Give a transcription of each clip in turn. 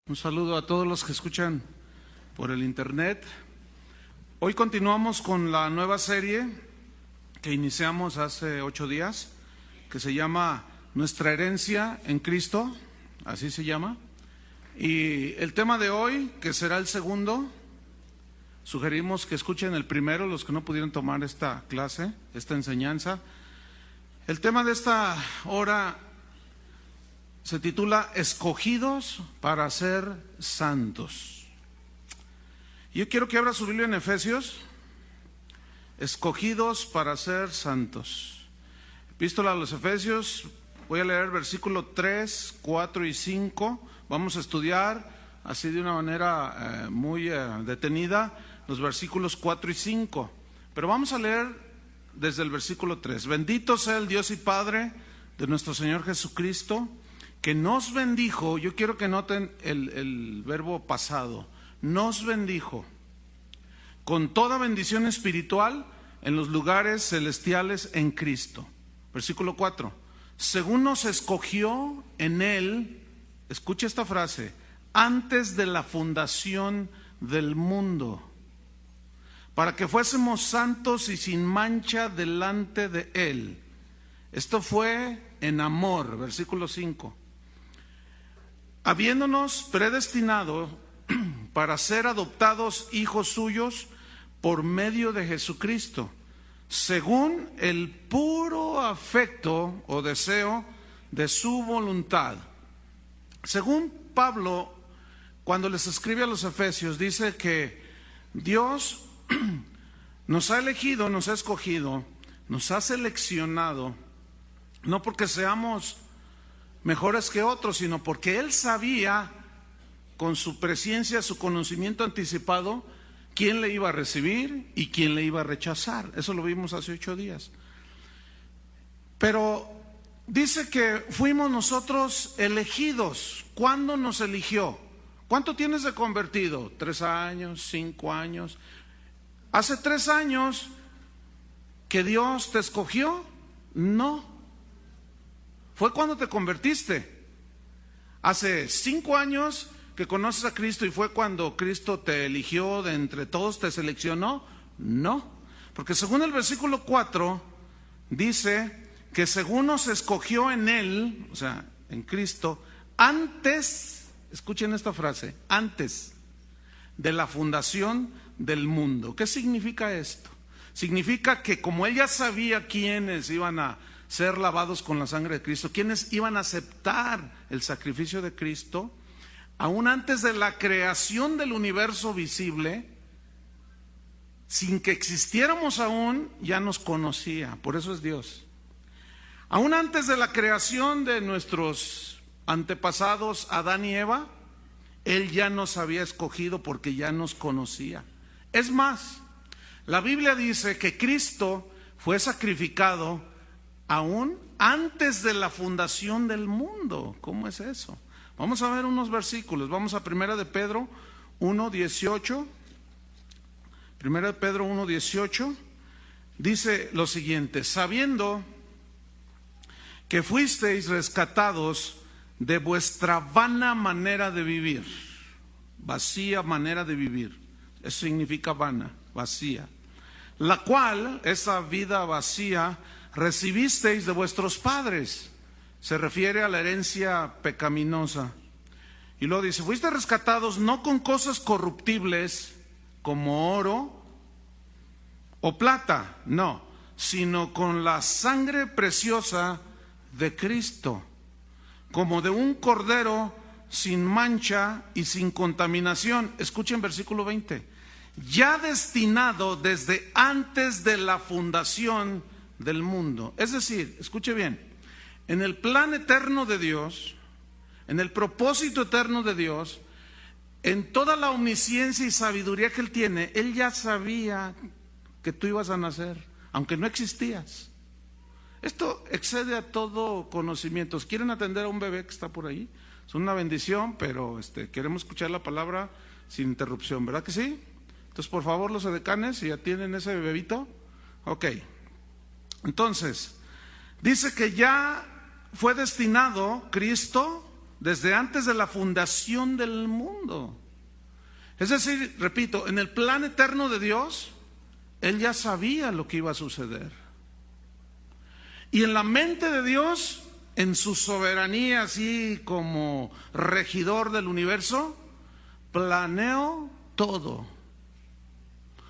Un saludo a todos los que escuchan por el internet. Hoy continuamos con la nueva serie que iniciamos hace 8 días, que se llama Nuestra herencia en Cristo, así se llama. Y el tema de hoy, que será el segundo, sugerimos que escuchen el primero, los que no pudieron tomar esta clase, esta enseñanza. El tema de esta hora se titula Escogidos para ser santos. Yo quiero que abra su Biblia en Efesios. Escogidos para ser santos. Epístola a los Efesios, voy a leer versículo 3, 4 y 5. Vamos a estudiar así de una manera muy detenida los versículos 4 y 5. Pero vamos a leer desde el versículo 3. Bendito sea el Dios y Padre de nuestro Señor Jesucristo, que nos bendijo. Yo quiero que noten el verbo pasado. Nos bendijo con toda bendición espiritual en los lugares celestiales en Cristo. Versículo 4. Según nos escogió en Él, escucha esta frase, antes de la fundación del mundo, para que fuésemos santos y sin mancha delante de Él. Esto fue en amor, versículo 5. Habiéndonos predestinado para ser adoptados hijos suyos por medio de Jesucristo, según el puro afecto o deseo de su voluntad. Según Pablo, cuando les escribe a los Efesios, dice que Dios nos ha elegido, nos ha escogido, nos ha seleccionado, no porque seamos mejores que otros, sino porque Él sabía con su presciencia, su conocimiento anticipado, quién le iba a recibir y quién le iba a rechazar. Eso lo vimos hace 8 días. Pero dice que fuimos nosotros elegidos. ¿Cuándo nos eligió? ¿Cuánto tienes de convertido? 3 años, 5 años. ¿Hace 3 años que Dios te escogió? No. Fue cuando te convertiste. Hace 5 años que conoces a Cristo y fue cuando Cristo te eligió de entre todos, te seleccionó. No, porque según el versículo 4 dice que según nos escogió en Él, o sea, en Cristo, antes, escuchen esta frase, antes de la fundación del mundo. ¿Qué significa esto? Significa que como Él ya sabía quiénes iban a ser lavados con la sangre de Cristo, quienes iban a aceptar el sacrificio de Cristo, aún antes de la creación del universo visible, sin que existiéramos aún, ya nos conocía. Por eso es Dios. Aún antes de la creación de nuestros antepasados Adán y Eva, Él ya nos había escogido porque ya nos conocía. Es más, la Biblia dice que Cristo fue sacrificado aún antes de la fundación del mundo. ¿Cómo es eso? Vamos a ver unos versículos. Vamos a 1 de Pedro 1:18. 1 de Pedro 1:18 dice lo siguiente: sabiendo que fuisteis rescatados de vuestra vana manera de vivir, vacía manera de vivir, eso significa vana, vacía, la cual, esa vida vacía, recibisteis de vuestros padres. Se refiere a la herencia pecaminosa. Y luego dice, fuiste rescatados no con cosas corruptibles como oro o plata, no, sino con la sangre preciosa de Cristo, como de un cordero sin mancha y sin contaminación. Escuchen versículo 20. Ya destinado desde antes de la fundación del mundo. Es decir, escuche bien, en el plan eterno de Dios, en el propósito eterno de Dios, en toda la omnisciencia y sabiduría que Él tiene, Él ya sabía que tú ibas a nacer, aunque no existías. Esto excede a todo conocimiento. ¿Quieren atender a un bebé que está por ahí? Es una bendición, pero queremos escuchar la palabra sin interrupción, ¿verdad que sí? Entonces, por favor, los edecanes, si ya tienen ese bebito, ok. Entonces, dice que ya fue destinado Cristo desde antes de la fundación del mundo. Es decir, repito, en el plan eterno de Dios, Él ya sabía lo que iba a suceder. Y en la mente de Dios, en su soberanía, así como regidor del universo, planeó todo.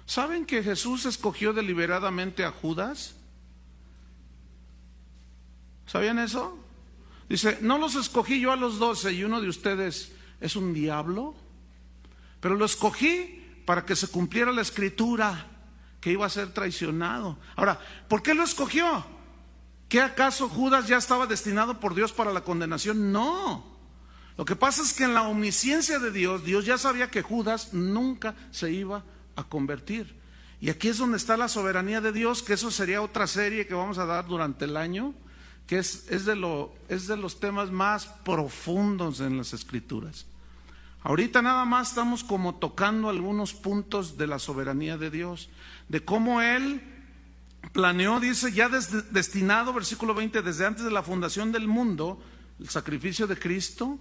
¿Saben que Jesús escogió deliberadamente a Judas? ¿Sabían eso? Dice, no los escogí yo a los 12 y uno de ustedes es un diablo, pero lo escogí para que se cumpliera la escritura, que iba a ser traicionado. Ahora, ¿por qué lo escogió? ¿Qué acaso Judas ya estaba destinado por Dios para la condenación? No. Lo que pasa es que en la omnisciencia de Dios, Dios ya sabía que Judas nunca se iba a convertir. Y aquí es donde está la soberanía de Dios, que eso sería otra serie que vamos a dar durante el año, que es de los temas más profundos en las Escrituras. Ahorita nada más estamos como tocando algunos puntos de la soberanía de Dios, de cómo Él planeó, dice, ya destinado, versículo 20, desde antes de la fundación del mundo, el sacrificio de Cristo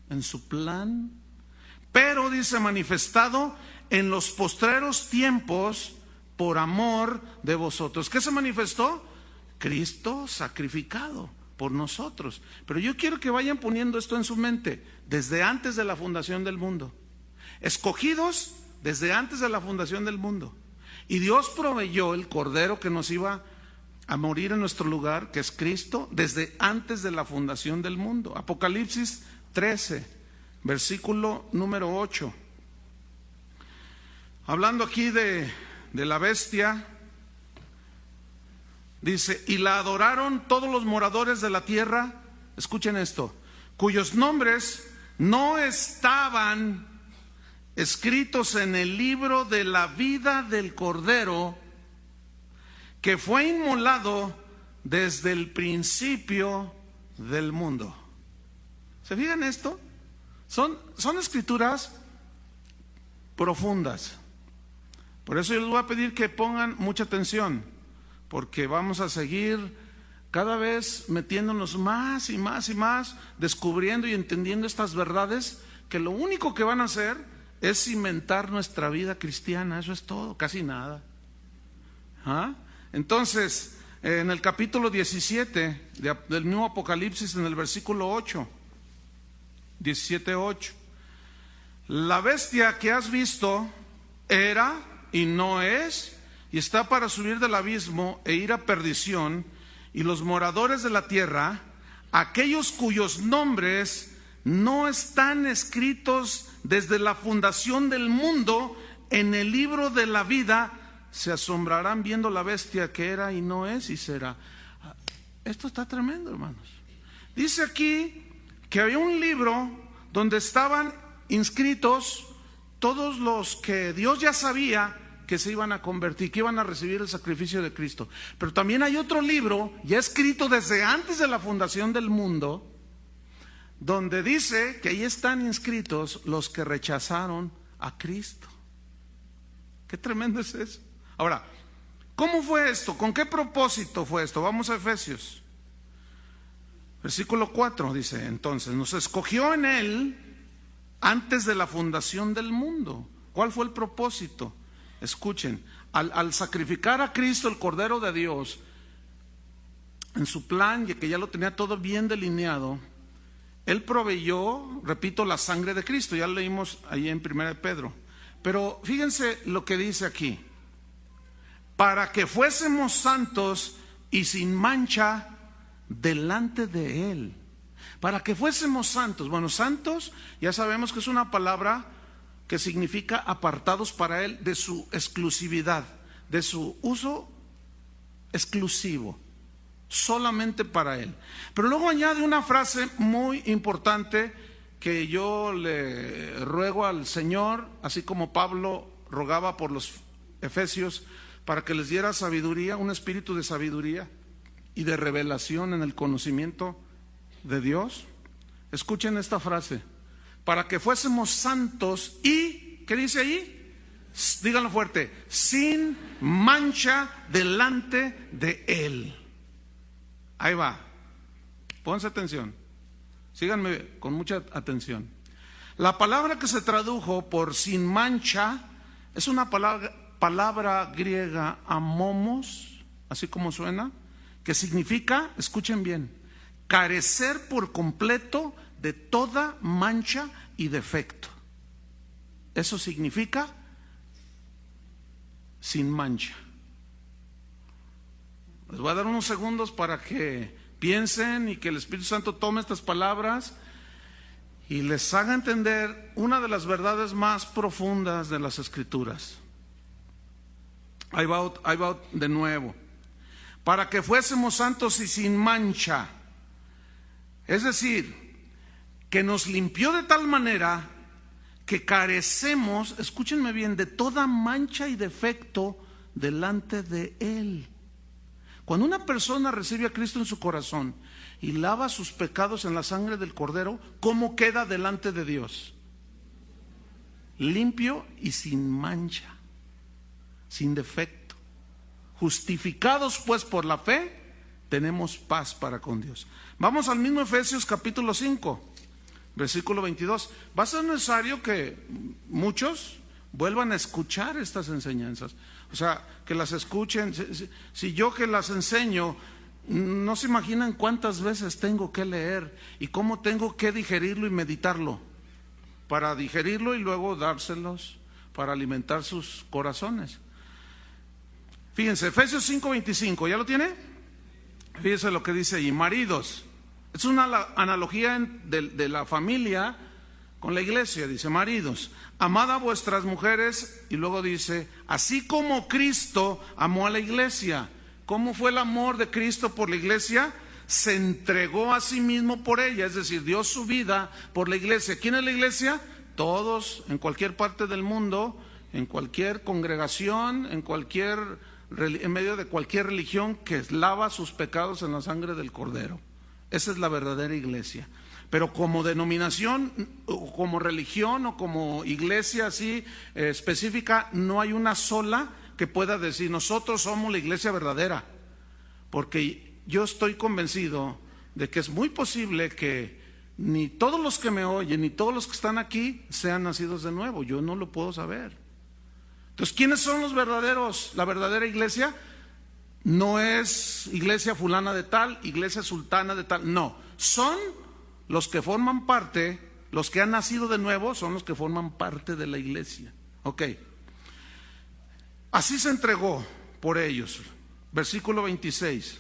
en su plan, pero dice, manifestado en los postreros tiempos por amor de vosotros. ¿Qué se manifestó? Cristo sacrificado por nosotros. Pero yo quiero que vayan poniendo esto en su mente, desde antes de la fundación del mundo, escogidos desde antes de la fundación del mundo. Y Dios proveyó el Cordero que nos iba a morir en nuestro lugar, que es Cristo, desde antes de la fundación del mundo. Apocalipsis 13, versículo número 8. Hablando aquí de la bestia, dice, y la adoraron todos los moradores de la tierra, escuchen esto, cuyos nombres no estaban escritos en el libro de la vida del Cordero, que fue inmolado desde el principio del mundo. ¿Se fijan esto? Son escrituras profundas. Por eso yo les voy a pedir que pongan mucha atención, porque vamos a seguir cada vez metiéndonos más y más y más, descubriendo y entendiendo estas verdades, que lo único que van a hacer es cimentar nuestra vida cristiana. Eso es todo, casi nada. Entonces, en el capítulo 17 del mismo Apocalipsis, en el versículo 8, 17:8, la bestia que has visto era y no es, y está para subir del abismo e ir a perdición, y los moradores de la tierra, aquellos cuyos nombres no están escritos desde la fundación del mundo en el libro de la vida, se asombrarán viendo la bestia que era y no es y será. Esto está tremendo, hermanos. Dice aquí que había un libro donde estaban inscritos todos los que Dios ya sabía que se iban a convertir, que iban a recibir el sacrificio de Cristo. Pero también hay otro libro ya escrito desde antes de la fundación del mundo, donde dice que ahí están inscritos los que rechazaron a Cristo. Qué tremendo es eso. Ahora, ¿cómo fue esto? ¿Con qué propósito fue esto? Vamos a Efesios. Versículo 4 dice, entonces, nos escogió en Él antes de la fundación del mundo. ¿Cuál fue el propósito? Escuchen, al sacrificar a Cristo, el Cordero de Dios, en su plan, y que ya lo tenía todo bien delineado, Él proveyó, repito, la sangre de Cristo. Ya lo leímos ahí en 1 Pedro. Pero fíjense lo que dice aquí. Para que fuésemos santos y sin mancha delante de Él. Para que fuésemos santos. Bueno, santos ya sabemos que es una palabra que significa apartados para Él de su exclusividad, de su uso exclusivo, solamente para Él. Pero luego añade una frase muy importante que yo le ruego al Señor, así como Pablo rogaba por los efesios, para que les diera sabiduría, un espíritu de sabiduría y de revelación en el conocimiento de Dios. Escuchen esta frase: para que fuésemos santos y, ¿qué dice ahí? Díganlo fuerte: sin mancha delante de Él. Ahí va, pónganse atención. Síganme con mucha atención. La palabra que se tradujo por sin mancha es una palabra griega amomos, así como suena, que significa, escuchen bien, carecer por completo de toda mancha y defecto. Eso significa sin mancha. Les voy a dar unos segundos para que piensen y que el Espíritu Santo tome estas palabras y les haga entender una de las verdades más profundas de las Escrituras. Ahí va de nuevo. Para que fuésemos santos y sin mancha. Es decir, que nos limpió de tal manera que carecemos, escúchenme bien, de toda mancha y defecto delante de Él. Cuando una persona recibe a Cristo en su corazón y lava sus pecados en la sangre del Cordero, ¿cómo queda delante de Dios? Limpio y sin mancha, sin defecto. Justificados pues por la fe, tenemos paz para con Dios. Vamos al mismo Efesios capítulo 5, versículo 22. Va a ser necesario que muchos vuelvan a escuchar estas enseñanzas. O sea, que las escuchen. Si yo que las enseño, no se imaginan cuántas veces tengo que leer y cómo tengo que digerirlo y meditarlo, para digerirlo y luego dárselos para alimentar sus corazones. Fíjense, Efesios 5:25, ¿ya lo tiene? Fíjense lo que dice allí. Maridos, es una analogía de la familia con la iglesia. Dice, maridos, amad a vuestras mujeres, y luego dice, así como Cristo amó a la iglesia. ¿Cómo fue el amor de Cristo por la iglesia? Se entregó a sí mismo por ella, es decir, dio su vida por la iglesia. ¿Quién es la iglesia? Todos, en cualquier parte del mundo, en cualquier congregación, en medio de cualquier religión que lava sus pecados en la sangre del Cordero. Esa es la verdadera iglesia. Pero como denominación, o como religión, o como iglesia así específica, no hay una sola que pueda decir, nosotros somos la iglesia verdadera. Porque yo estoy convencido de que es muy posible que ni todos los que me oyen, ni todos los que están aquí sean nacidos de nuevo. Yo no lo puedo saber. Entonces, ¿quiénes son los verdaderos? La verdadera iglesia no es iglesia fulana de tal, iglesia sultana de tal. No, son los que forman parte, los que han nacido de nuevo, son los que forman parte de la iglesia. Ok. Así se entregó por ellos. Versículo 26.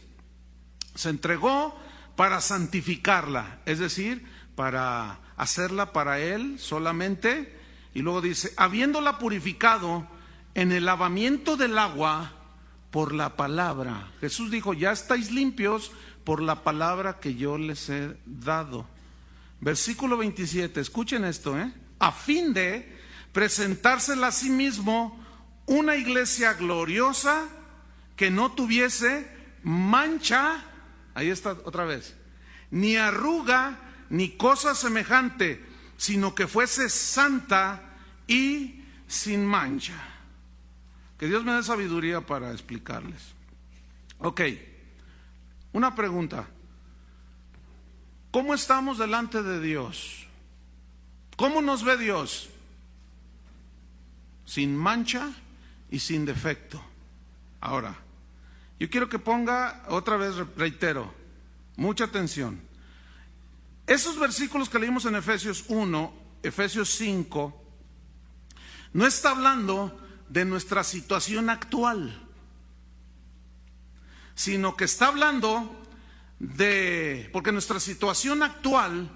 Se entregó para santificarla, es decir, para hacerla para Él solamente. Y luego dice, habiéndola purificado en el lavamiento del agua por la palabra. Jesús dijo, ya estáis limpios por la palabra que yo les he dado. Versículo 27, escuchen esto, a fin de presentársela a sí mismo una iglesia gloriosa que no tuviese mancha, ahí está otra vez, ni arruga, ni cosa semejante, sino que fuese santa y sin mancha. Que Dios me dé sabiduría para explicarles. Ok, una pregunta. ¿Cómo estamos delante de Dios? ¿Cómo nos ve Dios? Sin mancha y sin defecto. Ahora, yo quiero que ponga, otra vez reitero, mucha atención. Esos versículos que leímos en Efesios 1, Efesios 5, no está hablando de nuestra situación actual, sino que está hablando porque nuestra situación actual,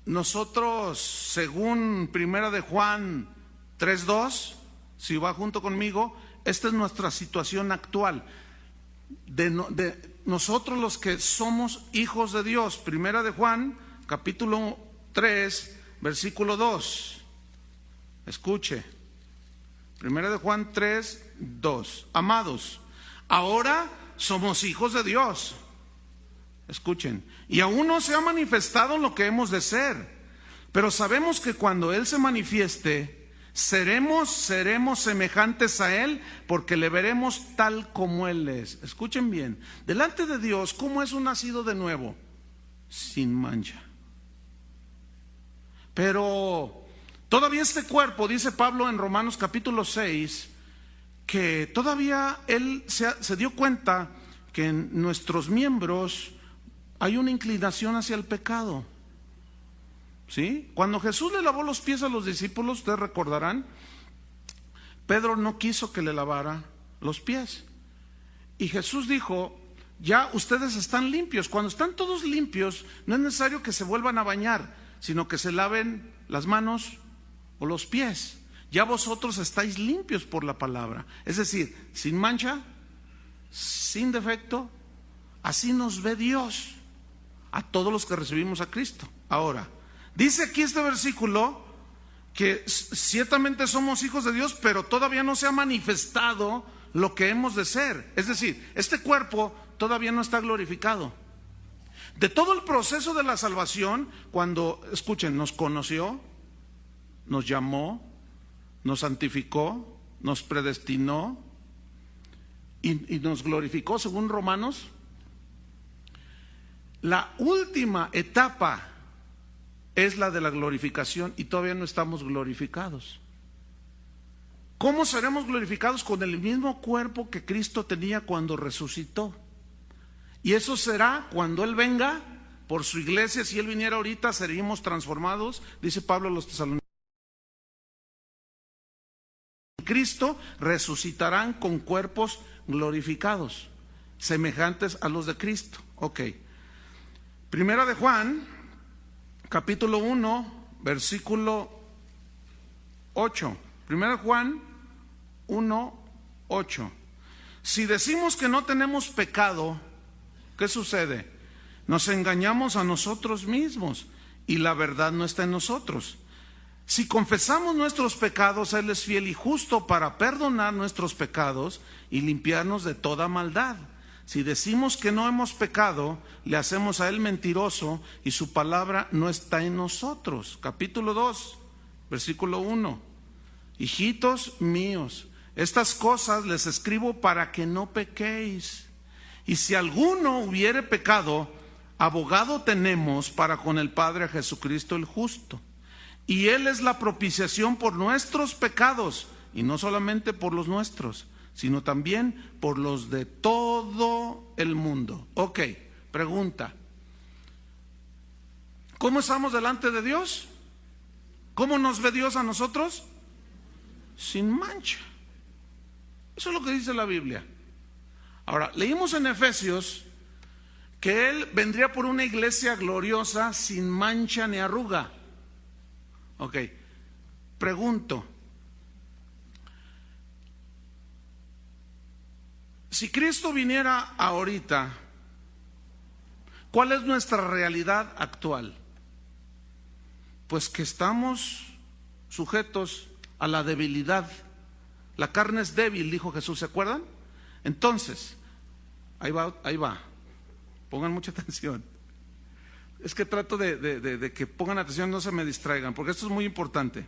nosotros, según Primera de Juan 3:2, si va junto conmigo, esta es nuestra situación actual, de nosotros los que somos hijos de Dios. Primera de Juan, capítulo 3, versículo 2. Escuche. Primera de Juan 3:2. Amados, ahora somos hijos de Dios. Escuchen. Y aún no se ha manifestado lo que hemos de ser, pero sabemos que cuando Él se manifieste, seremos semejantes a Él, porque le veremos tal como Él es. Escuchen bien. Delante de Dios, ¿cómo es un nacido de nuevo? sin mancha. Pero todavía este cuerpo, dice Pablo en Romanos capítulo 6, que todavía él se dio cuenta que en nuestros miembros hay una inclinación hacia el pecado. ¿Sí? Cuando Jesús le lavó los pies a los discípulos, ustedes recordarán, Pedro no quiso que le lavara los pies. Y Jesús dijo, ya ustedes están limpios. Cuando están todos limpios, no es necesario que se vuelvan a bañar, sino que se laven las manos o los pies. Ya vosotros estáis limpios por la palabra. Es decir, sin mancha, sin defecto. Así nos ve Dios a todos los que recibimos a Cristo. Ahora, dice aquí este versículo que ciertamente somos hijos de Dios, pero todavía no se ha manifestado lo que hemos de ser. Es decir, este cuerpo todavía no está glorificado. De todo el proceso de la salvación, cuando, escuchen, nos conoció, nos llamó, nos santificó, nos predestinó y nos glorificó, según Romanos, la última etapa es la de la glorificación y todavía no estamos glorificados. ¿Cómo seremos glorificados? Con el mismo cuerpo que Cristo tenía cuando resucitó. Y eso será cuando Él venga por su iglesia. Si Él viniera ahorita, seríamos transformados, dice Pablo a los tesalonicenses. Cristo resucitarán con cuerpos glorificados, semejantes a los de Cristo. Ok. Primera de Juan, capítulo 1, versículo 8. Primera de Juan 1, 8. Si decimos que no tenemos pecado, ¿qué sucede? Nos engañamos a nosotros mismos y la verdad no está en nosotros. Si confesamos nuestros pecados, Él es fiel y justo para perdonar nuestros pecados y limpiarnos de toda maldad. Si decimos que no hemos pecado, le hacemos a Él mentiroso y su palabra no está en nosotros. Capítulo 2, versículo 1. Hijitos míos, estas cosas les escribo para que no pequéis. Y si alguno hubiere pecado, abogado tenemos para con el Padre, a Jesucristo el justo. Y Él es la propiciación por nuestros pecados, y no solamente por los nuestros, sino también por los de todo el mundo. Ok, pregunta. ¿Cómo estamos delante de Dios? ¿Cómo nos ve Dios a nosotros? Sin mancha. Eso es lo que dice la Biblia. Ahora, leímos en Efesios que Él vendría por una iglesia gloriosa, sin mancha ni arruga. Ok, pregunto, si Cristo viniera ahorita, ¿cuál es nuestra realidad actual? Pues que estamos sujetos a la debilidad. La carne es débil, dijo Jesús, ¿se acuerdan? Entonces, ahí va, pongan mucha atención. Es que trato de que pongan atención, no se me distraigan, porque esto es muy importante.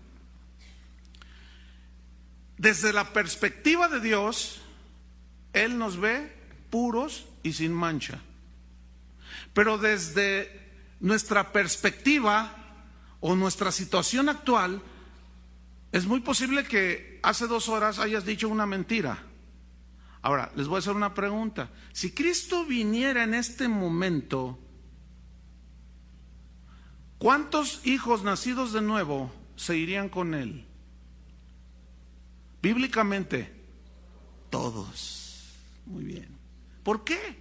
Desde la perspectiva de Dios, Él nos ve puros y sin mancha. Pero desde nuestra perspectiva o nuestra situación actual, es muy posible que hace 2 horas hayas dicho una mentira. Ahora, les voy a hacer una pregunta. Si Cristo viniera en este momento, ¿cuántos hijos nacidos de nuevo se irían con Él? Bíblicamente, todos. Muy bien. ¿Por qué?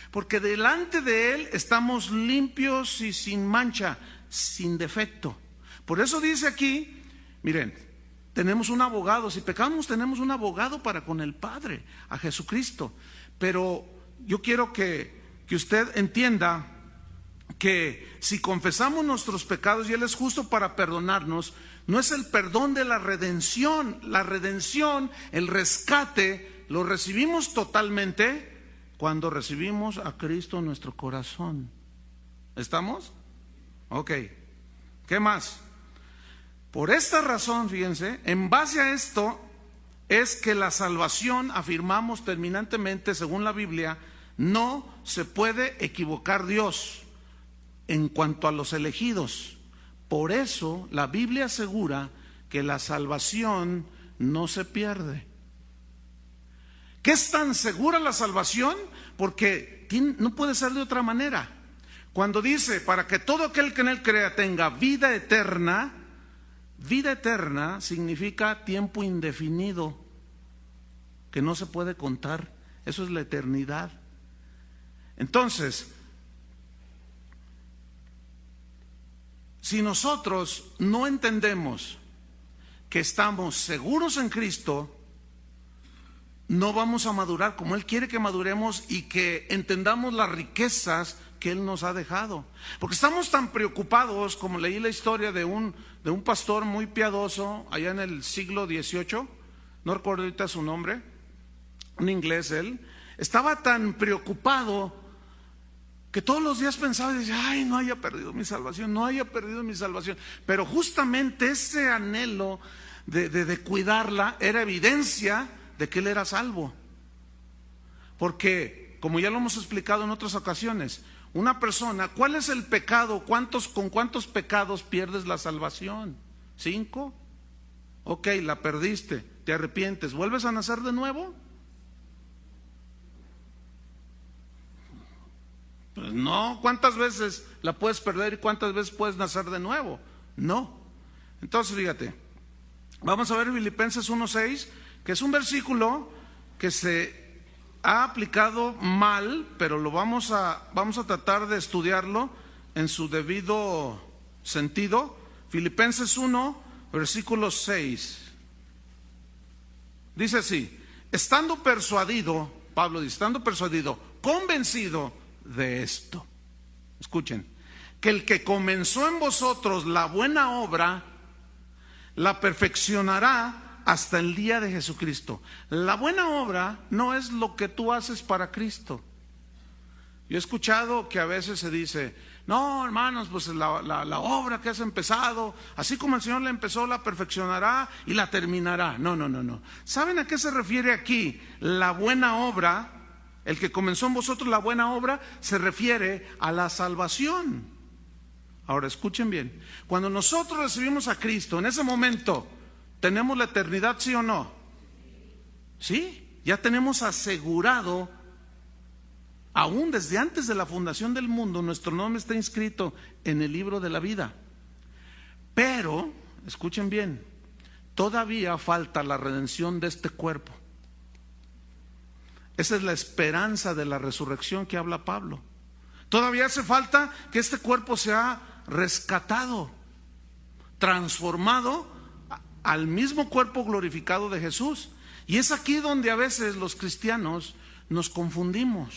Porque delante de Él estamos limpios y sin mancha, sin defecto. Por eso dice aquí, miren, tenemos un abogado, si pecamos tenemos un abogado para con el Padre, a Jesucristo. Pero yo quiero que usted entienda que si confesamos nuestros pecados y Él es justo para perdonarnos, no es el perdón de la redención, el rescate, lo recibimos totalmente cuando recibimos a Cristo en nuestro corazón. ¿Estamos? Ok, ¿qué más? Por esta razón, fíjense, en base a esto es que la salvación, afirmamos terminantemente, según la Biblia, no se puede equivocar Dios. en cuanto a los elegidos. Por eso la Biblia asegura que la salvación no se pierde. ¿Qué es tan segura la salvación? Porque no puede ser de otra manera. Cuando dice, para que todo aquel que en él crea tenga vida eterna significa tiempo indefinido, que no se puede contar. Eso es la eternidad. Entonces, si nosotros no entendemos que estamos seguros en Cristo, no vamos a madurar como Él quiere que maduremos y que entendamos las riquezas que Él nos ha dejado. Porque estamos tan preocupados, como leí la historia de un pastor muy piadoso allá en el siglo XVIII, no recuerdo ahorita su nombre, un inglés él, estaba tan preocupado que todos los días pensaba y decía, ay, no haya perdido mi salvación, no haya perdido mi salvación. Pero justamente ese anhelo de cuidarla era evidencia de que él era salvo. Porque, como ya lo hemos explicado en otras ocasiones, una persona, ¿cuál es el pecado? ¿Con cuántos pecados pierdes la salvación? ¿5? Ok, la perdiste, te arrepientes, ¿vuelves a nacer de nuevo? Pues no. ¿Cuántas veces la puedes perder y cuántas veces puedes nacer de nuevo? No. Entonces, fíjate, vamos a ver Filipenses 1:6, que es un versículo que se ha aplicado mal, pero lo vamos a tratar de estudiarlo en su debido sentido. Filipenses 1, versículo 6. Dice así: estando persuadido, Pablo dice, estando persuadido, convencido de esto. Escuchen, que el que comenzó en vosotros la buena obra, la perfeccionará hasta el día de Jesucristo. La buena obra no es lo que tú haces para Cristo. Yo he escuchado que a veces se dice, no, hermanos, pues la obra que has empezado, así como el Señor la empezó, la perfeccionará y la terminará. No. ¿Saben a qué se refiere aquí la buena obra? El que comenzó en vosotros la buena obra se refiere a la salvación. Ahora escuchen bien, cuando nosotros recibimos a Cristo, en ese momento, ¿tenemos la eternidad, sí o no? Sí, ya tenemos asegurado, aún desde antes de la fundación del mundo, nuestro nombre está inscrito en el libro de la vida. Pero, escuchen bien, todavía falta la redención de este cuerpo. Esa es la esperanza de la resurrección que habla Pablo. Todavía hace falta que este cuerpo sea rescatado, transformado al mismo cuerpo glorificado de Jesús. Y es aquí donde a veces los cristianos nos confundimos.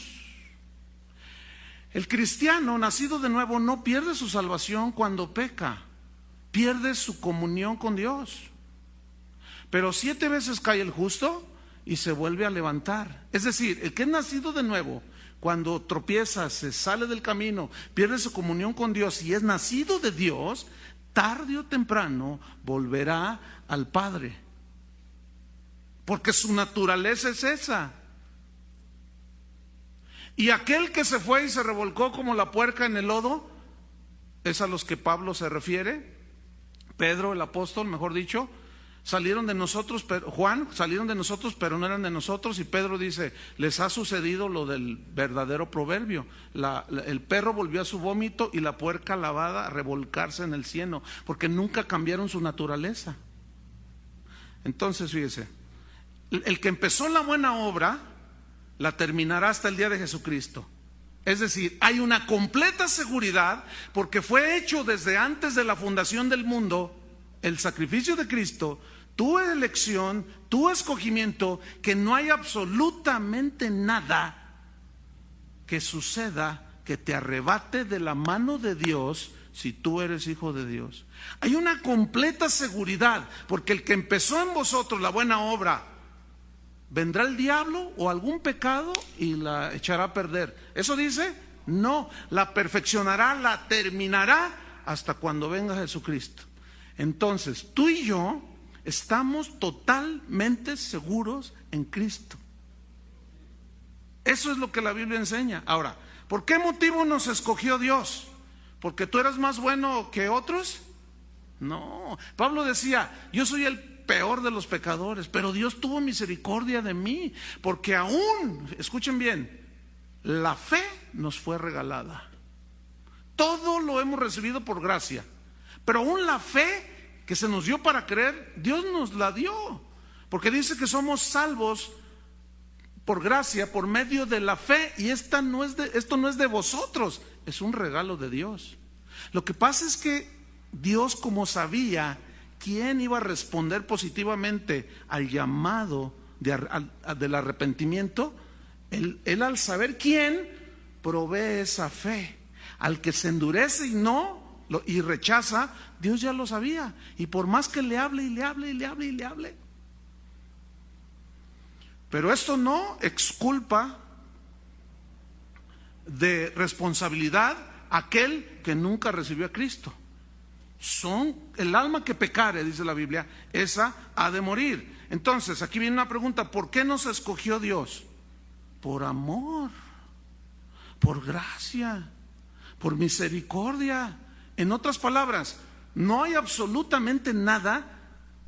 El cristiano nacido de nuevo no pierde su salvación cuando peca, pierde su comunión con Dios. Pero 7 veces cae el justo y se vuelve a levantar. Es decir, el que es nacido de nuevo, cuando tropieza, se sale del camino, pierde su comunión con Dios y es nacido de Dios, tarde o temprano volverá al Padre. Porque su naturaleza es esa. Y aquel que se fue y se revolcó como la puerca en el lodo, es a los que Pablo se refiere. Pedro, el apóstol, mejor dicho, salieron de nosotros, salieron de nosotros, pero no eran de nosotros. Y Pedro dice, les ha sucedido lo del verdadero proverbio. El perro volvió a su vómito y la puerca lavada a revolcarse en el cieno, porque nunca cambiaron su naturaleza. Entonces, fíjese, el que empezó la buena obra, la terminará hasta el día de Jesucristo. Es decir, hay una completa seguridad, porque fue hecho desde antes de la fundación del mundo, el sacrificio de Cristo, tu elección, tu escogimiento, que no hay absolutamente nada que suceda que te arrebate de la mano de Dios si tú eres hijo de Dios. Hay una completa seguridad, porque el que empezó en vosotros la buena obra, ¿vendrá el diablo o algún pecado y la echará a perder? ¿Eso dice? No, la perfeccionará, la terminará hasta cuando venga Jesucristo. Entonces, tú y yo estamos totalmente seguros en Cristo. Eso es lo que la Biblia enseña. Ahora, ¿por qué motivo nos escogió Dios? porque tú eras más bueno que otros. No, Pablo decía, yo soy el peor de los pecadores, pero Dios tuvo misericordia de mí, porque aún, escuchen bien, la fe nos fue regalada. Todo lo hemos recibido por gracia, pero aún la fe que se nos dio para creer, Dios nos la dio, porque dice que somos salvos por gracia, por medio de la fe, y esto no es de vosotros, es un regalo de Dios. Lo que pasa es que Dios, como sabía quién iba a responder positivamente al llamado del arrepentimiento, él al saber quién, provee esa fe. Al que se endurece y rechaza, Dios ya lo sabía, y por más que le hable y le hable y le hable y le hable, pero esto no exculpa de responsabilidad a aquel que nunca recibió a Cristo. El alma que pecare, dice la Biblia, esa ha de morir. Entonces, aquí viene una pregunta: ¿por qué nos escogió Dios? Por amor, por gracia, por misericordia. En otras palabras, no hay absolutamente nada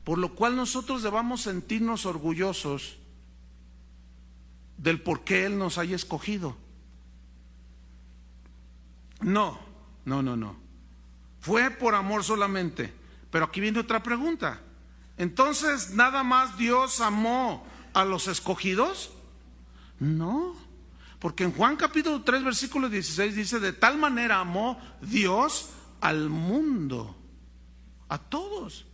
por lo cual nosotros debamos sentirnos orgullosos del por qué Él nos haya escogido. No. Fue por amor solamente. Pero aquí viene otra pregunta. Entonces, ¿nada más Dios amó a los escogidos? No, porque en Juan capítulo 3 versículo 16 dice: de tal manera amó Dios al mundo, a todos.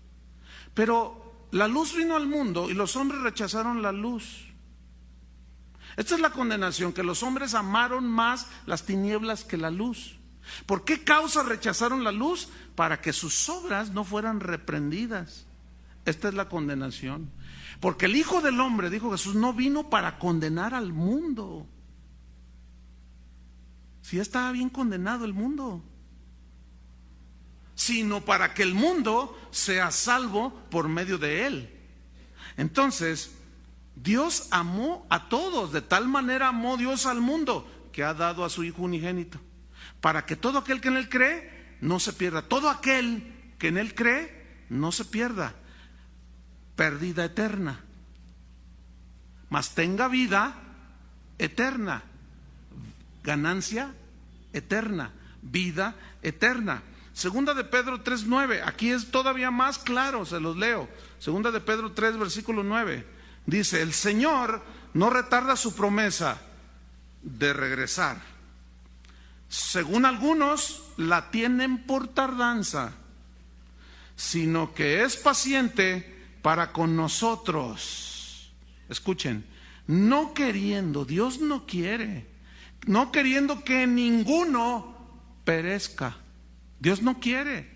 Pero la luz vino al mundo y los hombres rechazaron la luz. Esta es la condenación, que los hombres amaron más las tinieblas que la luz. ¿Por qué causa rechazaron la luz? Para que sus obras no fueran reprendidas. Esta es la condenación. Porque el Hijo del Hombre, dijo Jesús, no vino para condenar al mundo. Si ya estaba bien condenado el mundo, sino para que el mundo sea salvo por medio de él. Entonces, Dios amó a todos, de tal manera amó Dios al mundo, que ha dado a su Hijo unigénito, para que todo aquel que en él cree no se pierda. Todo aquel que en él cree no se pierda, pérdida eterna, mas tenga vida eterna, ganancia eterna, vida eterna. Segunda de Pedro 3:9, aquí es todavía más claro, se los leo. Segunda de Pedro 3 versículo 9, dice: el Señor no retarda su promesa de regresar, según algunos la tienen por tardanza, sino que es paciente para con nosotros. Escuchen, no queriendo, Dios no quiere, no queriendo que ninguno perezca. Dios no quiere,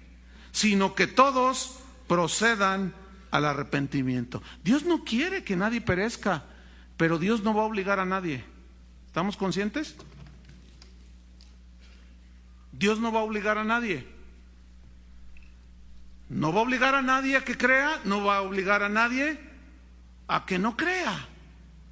sino que todos procedan al arrepentimiento. Dios no quiere que nadie perezca, pero Dios no va a obligar a nadie. ¿Estamos conscientes? Dios no va a obligar a nadie. No va a obligar a nadie a que crea, no va a obligar a nadie a que no crea.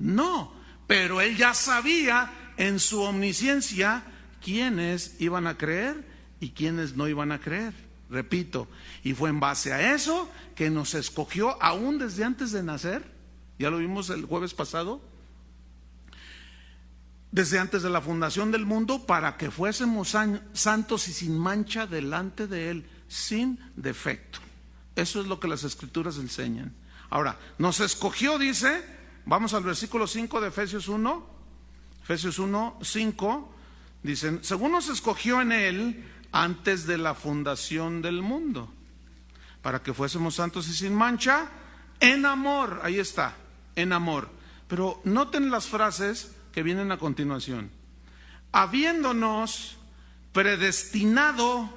No, pero Él ya sabía en su omnisciencia quiénes iban a creer y quiénes no iban a creer. Repito, y fue en base a eso que nos escogió aún desde antes de nacer. Ya lo vimos el jueves pasado. Desde antes de la fundación del mundo, para que fuésemos santos y sin mancha delante de Él, sin defecto. Eso es lo que las Escrituras enseñan. Ahora, nos escogió, dice, vamos al versículo 5 de Efesios 1, Efesios 1, 5, dicen: según nos escogió en Él antes de la fundación del mundo, para que fuésemos santos y sin mancha, en amor. Ahí está, en amor. Pero noten las frases que vienen a continuación: habiéndonos predestinado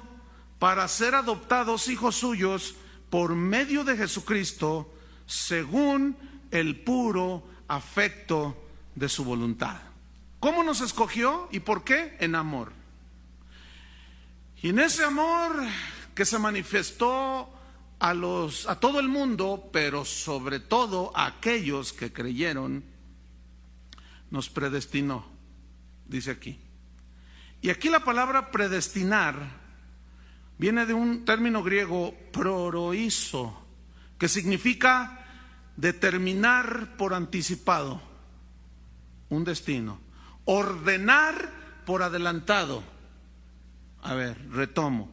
para ser adoptados hijos suyos por medio de Jesucristo, según el puro afecto de su voluntad. ¿Cómo nos escogió y por qué? En amor. Y en ese amor que se manifestó a todo el mundo, pero sobre todo a aquellos que creyeron, nos predestinó, dice aquí. Y aquí la palabra predestinar viene de un término griego, proroizo, que significa determinar por anticipado un destino, ordenar por adelantado. A ver, retomo.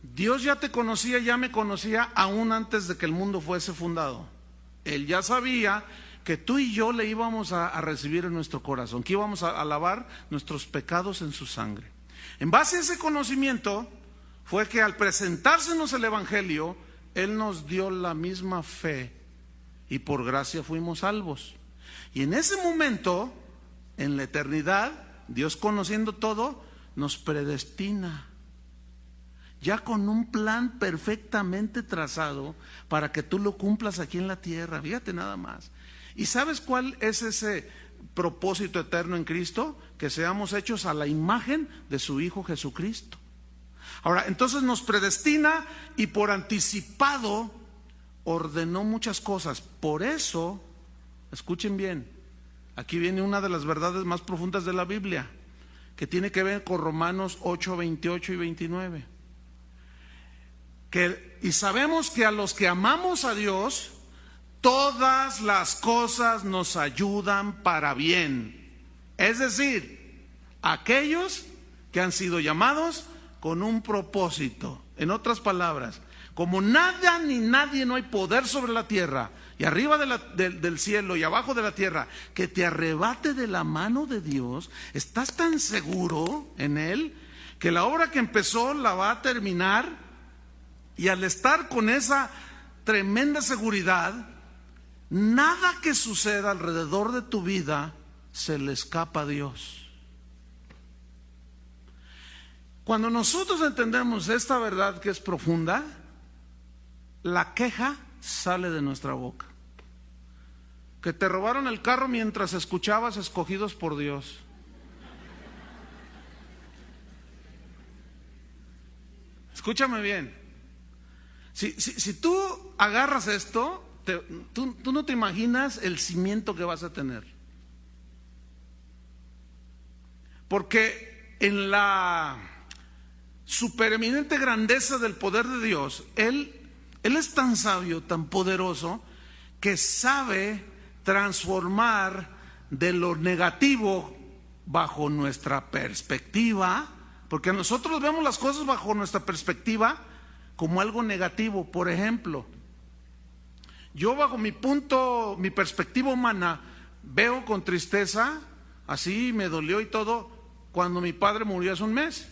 Dios ya te conocía, ya me conocía aún antes de que el mundo fuese fundado. Él ya sabía que tú y yo le íbamos a recibir en nuestro corazón, que íbamos a lavar nuestros pecados en su sangre. En base a ese conocimiento fue que al presentársenos el Evangelio, Él nos dio la misma fe y por gracia fuimos salvos. Y en ese momento, en la eternidad, Dios, conociendo todo, nos predestina, ya con un plan perfectamente trazado para que tú lo cumplas aquí en la tierra. Fíjate nada más. ¿Y sabes cuál es ese propósito eterno en Cristo? Que seamos hechos a la imagen de su Hijo Jesucristo. Ahora, entonces nos predestina y por anticipado ordenó muchas cosas. Por eso, escuchen bien, aquí viene una de las verdades más profundas de la Biblia, que tiene que ver con Romanos 8, 28 y 29. Y sabemos que a los que amamos a Dios, todas las cosas nos ayudan para bien. Es decir, aquellos que han sido llamados con un propósito. En otras palabras, como nada ni nadie, no hay poder sobre la tierra y arriba del cielo y abajo de la tierra que te arrebate de la mano de Dios. Estás tan seguro en Él que la obra que empezó la va a terminar. Y al estar con esa tremenda seguridad, nada que suceda alrededor de tu vida se le escapa a Dios. Cuando nosotros entendemos esta verdad que es profunda, la queja sale de nuestra boca. Que te robaron el carro mientras escuchabas Escogidos por Dios. Escúchame bien. Si tú agarras esto, tú no te imaginas el cimiento que vas a tener. Porque en la supereminente grandeza del poder de Dios, Él es tan sabio, tan poderoso, que sabe transformar de lo negativo bajo nuestra perspectiva, porque nosotros vemos las cosas bajo nuestra perspectiva como algo negativo. Por ejemplo, yo bajo mi perspectiva humana, veo con tristeza, así me dolió y todo, cuando mi padre murió hace un mes.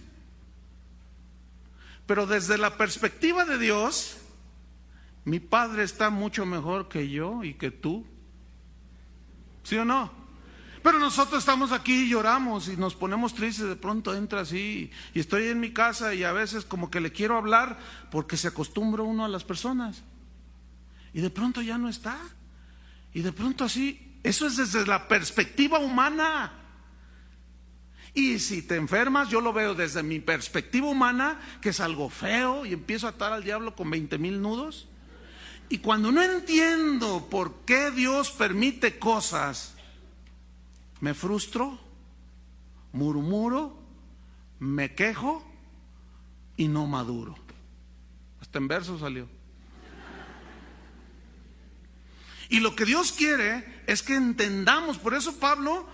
Pero desde la perspectiva de Dios, mi padre está mucho mejor que yo y que tú. ¿Sí o no? Pero nosotros estamos aquí y lloramos y nos ponemos tristes. De pronto entra así y estoy en mi casa y a veces como que le quiero hablar porque se acostumbra uno a las personas y de pronto ya no está y de pronto así. Eso es desde la perspectiva humana. Y si te enfermas, yo lo veo desde mi perspectiva humana, que es algo feo, y empiezo a atar al diablo con 20,000 nudos. Y cuando no entiendo por qué Dios permite cosas, me frustro, murmuro, me quejo y no maduro. Hasta en verso salió. Y lo que Dios quiere es que entendamos. Por eso Pablo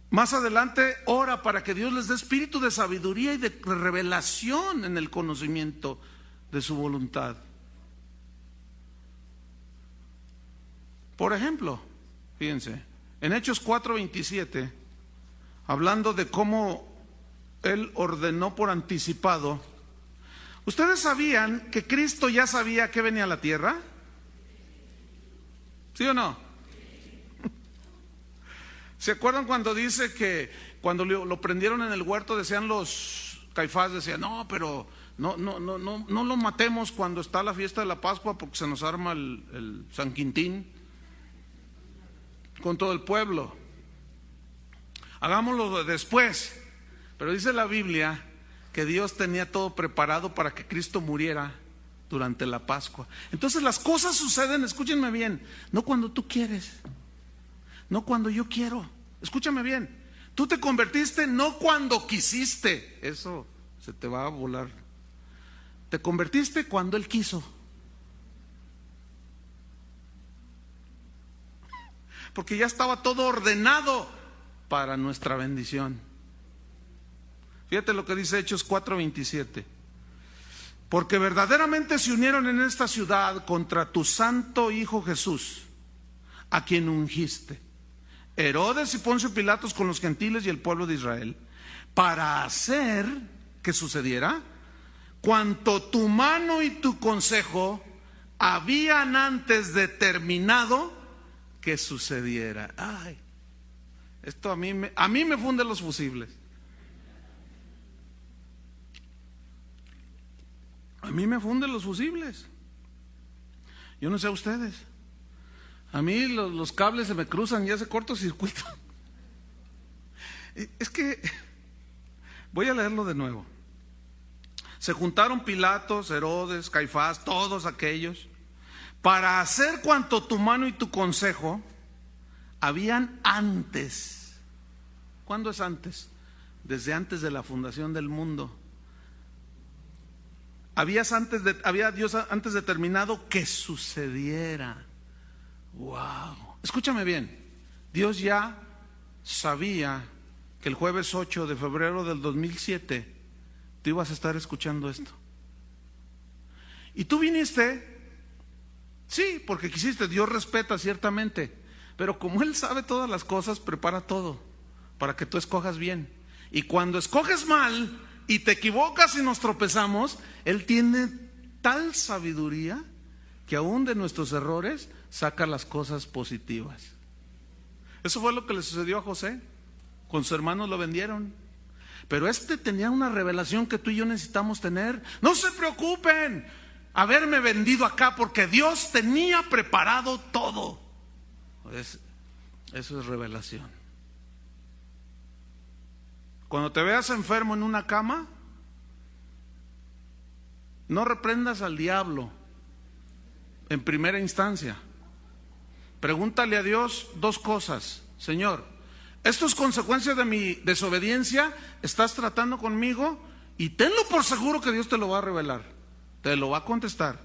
más adelante ora para que Dios les dé espíritu de sabiduría y de revelación en el conocimiento de su voluntad. Por ejemplo, fíjense, en Hechos 4:27, hablando de cómo Él ordenó por anticipado. ¿Ustedes sabían que Cristo ya sabía que venía a la tierra? ¿Sí o no? ¿Se acuerdan cuando dice que cuando lo prendieron en el huerto, decían los Caifás, decían, no, pero no lo matemos cuando está la fiesta de la Pascua porque se nos arma el San Quintín con todo el pueblo? Hagámoslo después. Pero dice la Biblia que Dios tenía todo preparado para que Cristo muriera durante la Pascua. Entonces las cosas suceden, escúchenme bien, no cuando tú quieres, no cuando yo quiero. Escúchame bien, tú te convertiste no cuando quisiste. Eso se te va a volar. Te convertiste cuando Él quiso. Porque ya estaba todo ordenado para nuestra bendición. Fíjate lo que dice Hechos 4:27. Porque verdaderamente se unieron en esta ciudad contra tu santo Hijo Jesús, a quien ungiste, Herodes y Poncio Pilatos con los gentiles y el pueblo de Israel, para hacer que sucediera cuanto tu mano y tu consejo habían antes determinado que sucediera. Ay, esto a mí me funde los fusibles. A mí me funden los fusibles. Yo no sé a ustedes. A mí los cables se me cruzan y hace cortocircuito. Es que voy a leerlo de nuevo. Se juntaron Pilatos, Herodes, Caifás, todos aquellos, para hacer cuanto tu mano y tu consejo habían antes. ¿Cuándo es antes? Desde antes de la fundación del mundo. Había Dios antes determinado que sucediera. Wow. Escúchame bien. Dios ya sabía que el jueves 8 de febrero del 2007 tú ibas a estar escuchando esto. Y tú viniste, sí, porque quisiste. Dios respeta ciertamente, pero como Él sabe todas las cosas, prepara todo para que tú escojas bien. Y cuando escoges mal y te equivocas y nos tropezamos, Él tiene tal sabiduría que aún de nuestros errores saca las cosas positivas. Eso fue lo que le sucedió a José. Con sus hermanos lo vendieron, pero tenía una revelación que tú y yo necesitamos tener. No se preocupen haberme vendido acá, porque Dios tenía preparado todo. Eso es revelación. Cuando te veas enfermo en una cama, no reprendas al diablo en primera instancia. Pregúntale a Dios dos cosas. Señor, ¿esto es consecuencia de mi desobediencia? ¿Estás tratando conmigo? Y tenlo por seguro que Dios te lo va a revelar, te lo va a contestar.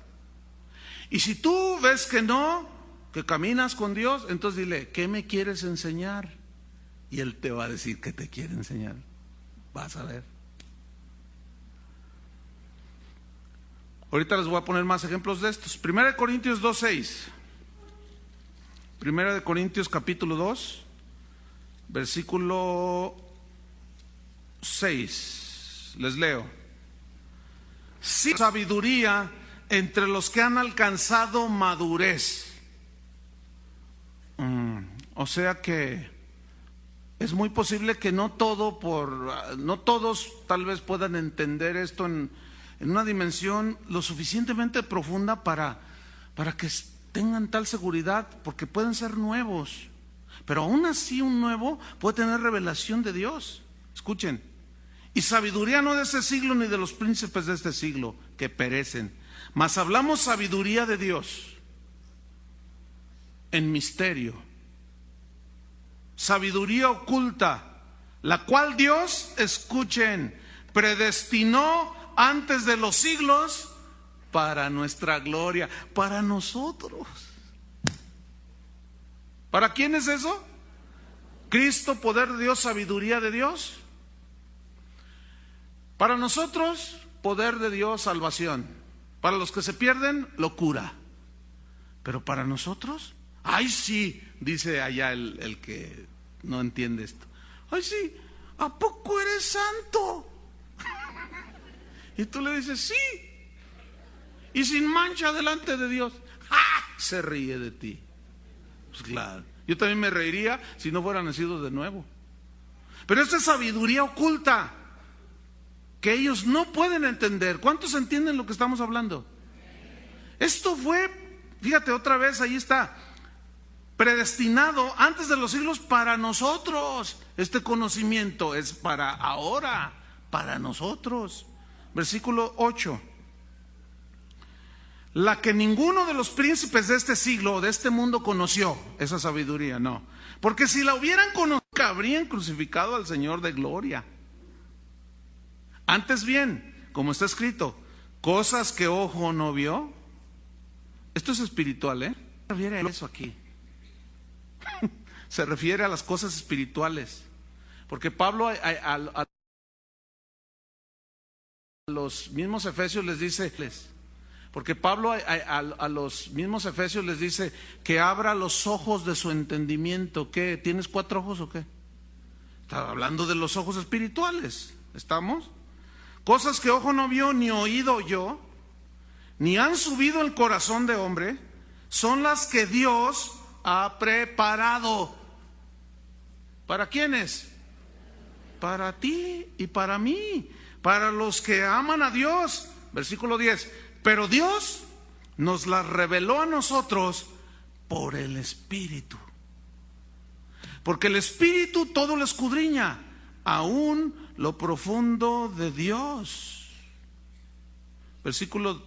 Y si tú ves que no, que caminas con Dios, entonces dile, ¿qué me quieres enseñar? Y Él te va a decir qué te quiere enseñar. Vas a ver. Ahorita les voy a poner más ejemplos de estos. 1 Corintios 2:6. 1 Corintios capítulo 2, versículo 6. Les leo. Sí, sabiduría entre los que han alcanzado madurez. O sea que es muy posible que no todos tal vez puedan entender esto en una dimensión lo suficientemente profunda para que tengan tal seguridad, porque pueden ser nuevos, pero aún así un nuevo puede tener revelación de Dios. Escuchen. Y sabiduría no de ese siglo ni de los príncipes de este siglo que perecen, mas hablamos sabiduría de Dios en misterio, sabiduría oculta, la cual Dios, escuchen, predestinó antes de los siglos para nuestra gloria, para nosotros. ¿Para quién es eso? Cristo, poder de Dios, sabiduría de Dios. Para nosotros, poder de Dios, salvación. Para los que se pierden, locura. Pero para nosotros, ay sí, dice allá el que no entiende esto. Ay sí, ¿a poco eres santo? Y tú le dices, sí. Y sin mancha delante de Dios. ¡Ah! Se ríe de ti. Pues claro, yo también me reiría si no fuera nacido de nuevo. Pero esta es sabiduría oculta que ellos no pueden entender. ¿Cuántos entienden lo que estamos hablando? Esto fue, fíjate otra vez, ahí está, predestinado antes de los siglos para nosotros. Este conocimiento es para ahora, para nosotros. Versículo 8. La que ninguno de los príncipes de este siglo o de este mundo conoció, esa sabiduría, no. Porque si la hubieran conocido, habrían crucificado al Señor de gloria. Antes bien, como está escrito, cosas que ojo no vio. Esto es espiritual, ¿eh? Se refiere a eso aquí. Se refiere a las cosas espirituales. Porque Pablo a los mismos efesios les dice, porque Pablo a los mismos efesios les dice que abra los ojos de su entendimiento. ¿Qué? ¿Tienes 4 ojos o qué? Está hablando de los ojos espirituales. ¿Estamos? Cosas que ojo no vio, ni oído oyó, ni han subido el corazón de hombre, son las que Dios ha preparado. ¿Para quiénes? Para ti y para mí, para los que aman a Dios. Versículo 10. Pero Dios nos las reveló a nosotros por el Espíritu. Porque el Espíritu todo lo escudriña, aún lo profundo de Dios. Versículo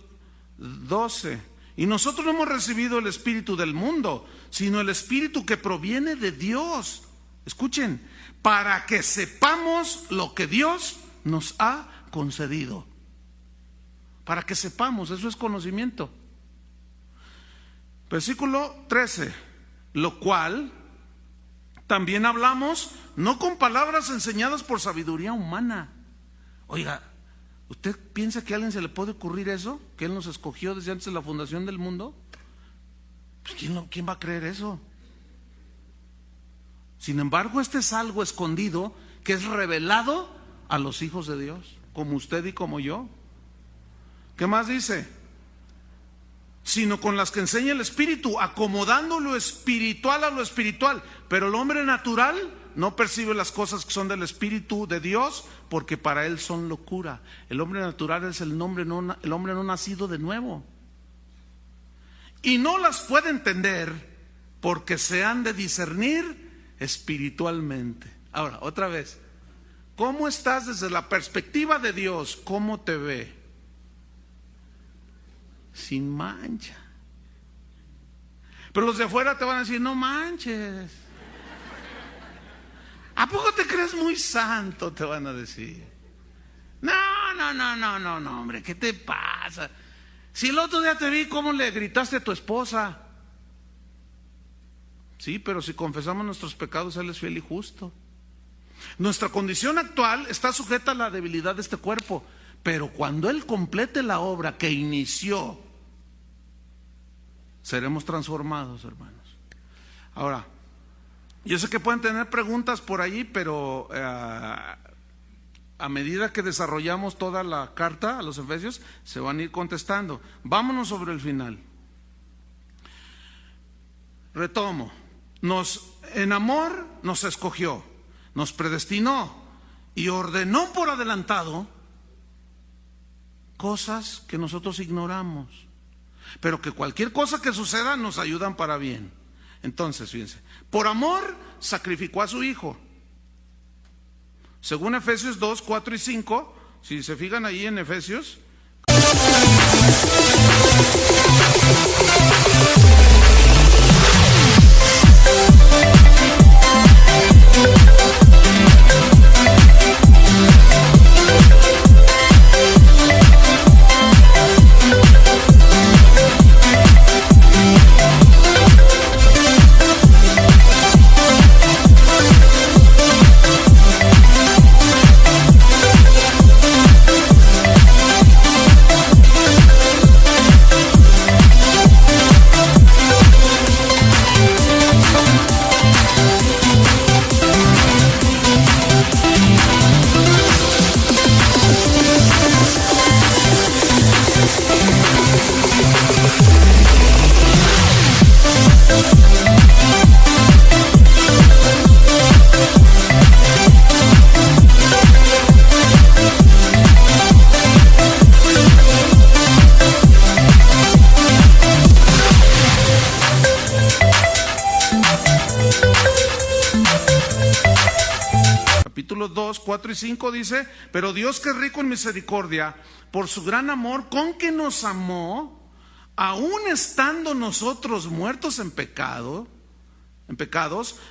12. Y nosotros no hemos recibido el espíritu del mundo, sino el espíritu que proviene de Dios. Escuchen, para que sepamos lo que Dios nos ha concedido. Para que sepamos, eso es conocimiento. Versículo 13. Lo cual también hablamos no con palabras enseñadas por sabiduría humana. Oiga, ¿usted piensa que a alguien se le puede ocurrir eso? ¿Que Él nos escogió desde antes de la fundación del mundo? Pues ¿quién va a creer eso? Sin embargo, este es algo escondido que es revelado a los hijos de Dios, como usted y como yo. ¿Qué más dice? Sino con las que enseña el Espíritu, acomodando lo espiritual a lo espiritual. Pero el hombre natural no percibe las cosas que son del Espíritu de Dios, porque para él son locura. El hombre natural es el hombre no nacido de nuevo. Y no las puede entender, porque se han de discernir espiritualmente. Ahora, otra vez, ¿cómo estás desde la perspectiva de Dios? ¿Cómo te ve? Sin mancha. Pero los de afuera te van a decir, no manches. ¿A poco te crees muy santo? Te van a decir. No, hombre, ¿qué te pasa? Si el otro día te vi, ¿cómo le gritaste a tu esposa? Sí, pero si confesamos nuestros pecados, Él es fiel y justo. Nuestra condición actual está sujeta a la debilidad de este cuerpo, pero cuando Él complete la obra que inició, seremos transformados, hermanos. Ahora, yo sé que pueden tener preguntas por allí, pero a medida que desarrollamos toda la carta a los Efesios, se van a ir contestando. Vámonos sobre el final. Retomo. En amor nos escogió, nos predestinó y ordenó por adelantado cosas que nosotros ignoramos, pero que cualquier cosa que suceda nos ayudan para bien. Entonces, fíjense, por amor sacrificó a su hijo. Según Efesios 2, 4 y 5, si se fijan ahí en Efesios. Capítulos 2, 4 y 5 dice: pero Dios, que es rico en misericordia, por su gran amor con que nos amó, aun estando nosotros muertos en pecados,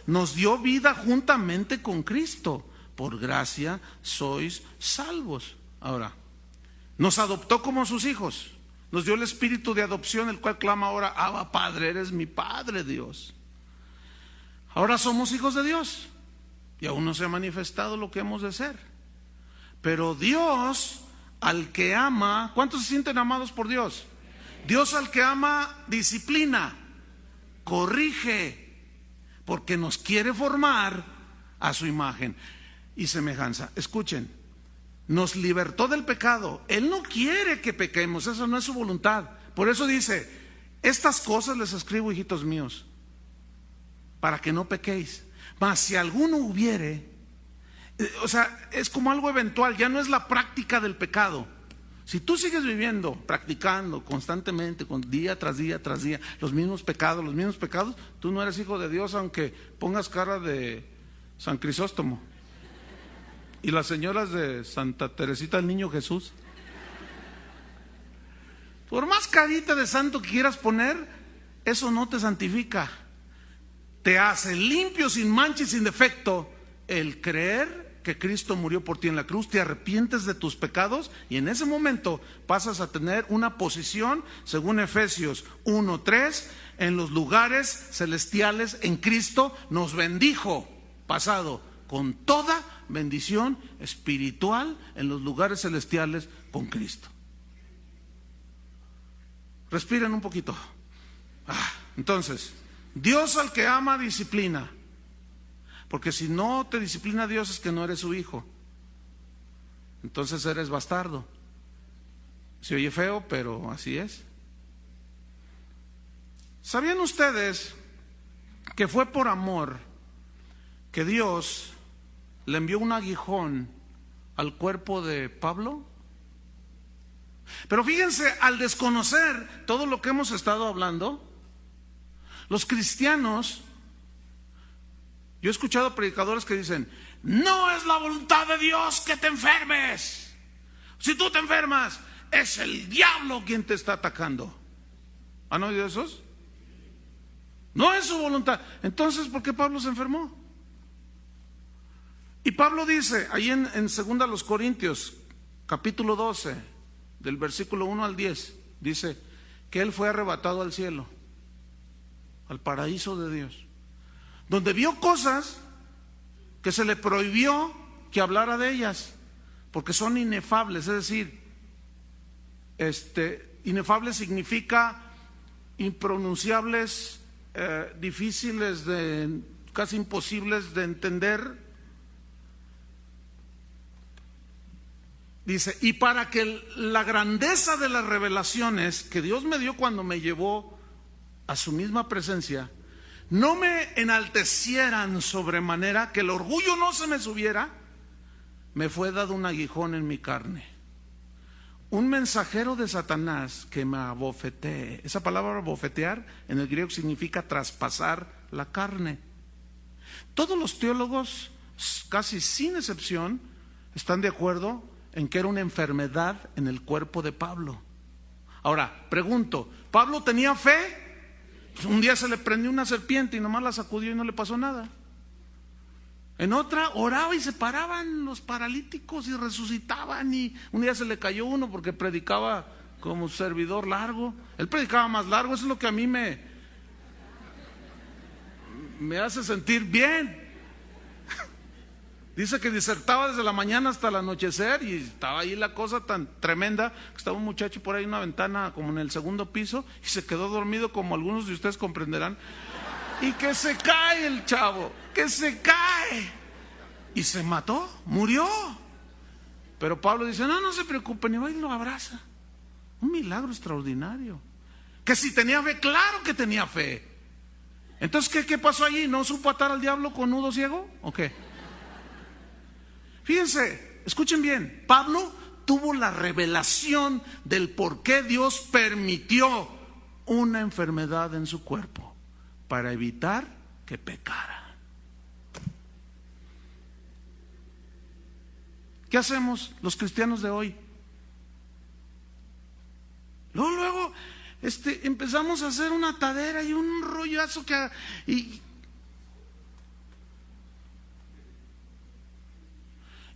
nos dio vida juntamente con Cristo. Por gracia sois salvos. Ahora, nos adoptó como sus hijos. Nos dio el espíritu de adopción, el cual clama ahora: Abba, Padre, eres mi Padre, Dios. Ahora somos hijos de Dios. Y aún no se ha manifestado lo que hemos de ser. Pero Dios, al que ama, ¿cuántos se sienten amados por Dios? Dios al que ama disciplina, corrige, porque nos quiere formar a su imagen y semejanza. Escuchen, nos libertó del pecado. Él no quiere que pequemos, eso no es su voluntad. Por eso dice: estas cosas les escribo, hijitos míos, para que no pequéis. Mas si alguno hubiere, o sea, es como algo eventual, ya no es la práctica del pecado. Si tú sigues viviendo, practicando constantemente, día tras día tras día, los mismos pecados, tú no eres hijo de Dios, aunque pongas cara de San Crisóstomo y las señoras de Santa Teresita del Niño Jesús. Por más carita de santo que quieras poner, eso no te santifica. Te hace limpio, sin mancha y sin defecto el creer que Cristo murió por ti en la cruz. Te arrepientes de tus pecados y en ese momento pasas a tener una posición, según Efesios 1:3, en los lugares celestiales en Cristo. Nos bendijo, pasado, con toda bendición espiritual en los lugares celestiales con Cristo. Respiren un poquito. Entonces, Dios al que ama disciplina. Porque si no te disciplina Dios, es que no eres su hijo. Entonces eres bastardo. Se oye feo, pero así es. ¿Sabían ustedes que fue por amor que Dios le envió un aguijón al cuerpo de Pablo? Pero fíjense, al desconocer todo lo que hemos estado hablando, los cristianos, yo he escuchado predicadores que dicen: no es la voluntad de Dios que te enfermes. Si tú te enfermas, es el diablo quien te está atacando. ¿Han oído esos? No es su voluntad. Entonces, ¿por qué Pablo se enfermó? Y Pablo dice, ahí en 2 Corintios, capítulo 12, del versículo 1 al 10, dice que él fue arrebatado al cielo, al paraíso de Dios, donde vio cosas que se le prohibió que hablara de ellas, porque son inefables. Es decir, inefable significa impronunciables, difíciles casi imposibles de entender. Dice: y para que la grandeza de las revelaciones que Dios me dio cuando me llevó a su misma presencia no me enaltecieran sobremanera, que el orgullo no se me subiera, me fue dado un aguijón en mi carne, un mensajero de Satanás que me abofetee. Esa palabra bofetear en el griego significa traspasar la carne. Todos los teólogos, casi sin excepción, están de acuerdo en que era una enfermedad en el cuerpo de Pablo. Ahora, pregunto, ¿Pablo tenía fe? Pues un día se le prendió una serpiente y nomás la sacudió y no le pasó nada. En otra, oraba y se paraban los paralíticos y resucitaban, y un día se le cayó uno porque predicaba como servidor largo. Él predicaba más largo, eso es lo que a mí me hace sentir bien. Dice que disertaba desde la mañana hasta el anochecer, y estaba ahí la cosa tan tremenda que estaba un muchacho por ahí en una ventana como en el segundo piso y se quedó dormido, como algunos de ustedes comprenderán, y que se cae el chavo, que se cae y se mató, murió. Pero Pablo dice: no se preocupen, y va y lo abraza. Un milagro extraordinario. Que si tenía fe, claro que tenía fe. Entonces, ¿qué pasó allí? ¿No supo atar al diablo con nudo ciego o qué? Fíjense, escuchen bien, Pablo tuvo la revelación del por qué Dios permitió una enfermedad en su cuerpo, para evitar que pecara. ¿Qué hacemos los cristianos de hoy? Luego empezamos a hacer una atadera y un rollazo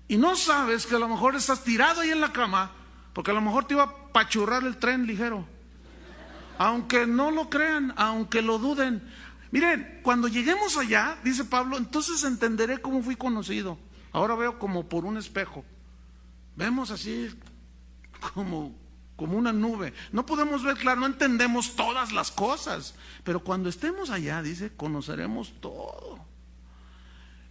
y no sabes que a lo mejor estás tirado ahí en la cama, porque a lo mejor te iba a pachurrar el tren ligero. Aunque no lo crean, aunque lo duden. Miren, cuando lleguemos allá, dice Pablo, entonces entenderé cómo fui conocido. Ahora veo como por un espejo. Vemos así como una nube. No podemos ver claro, no entendemos todas las cosas. Pero cuando estemos allá, dice, conoceremos todo.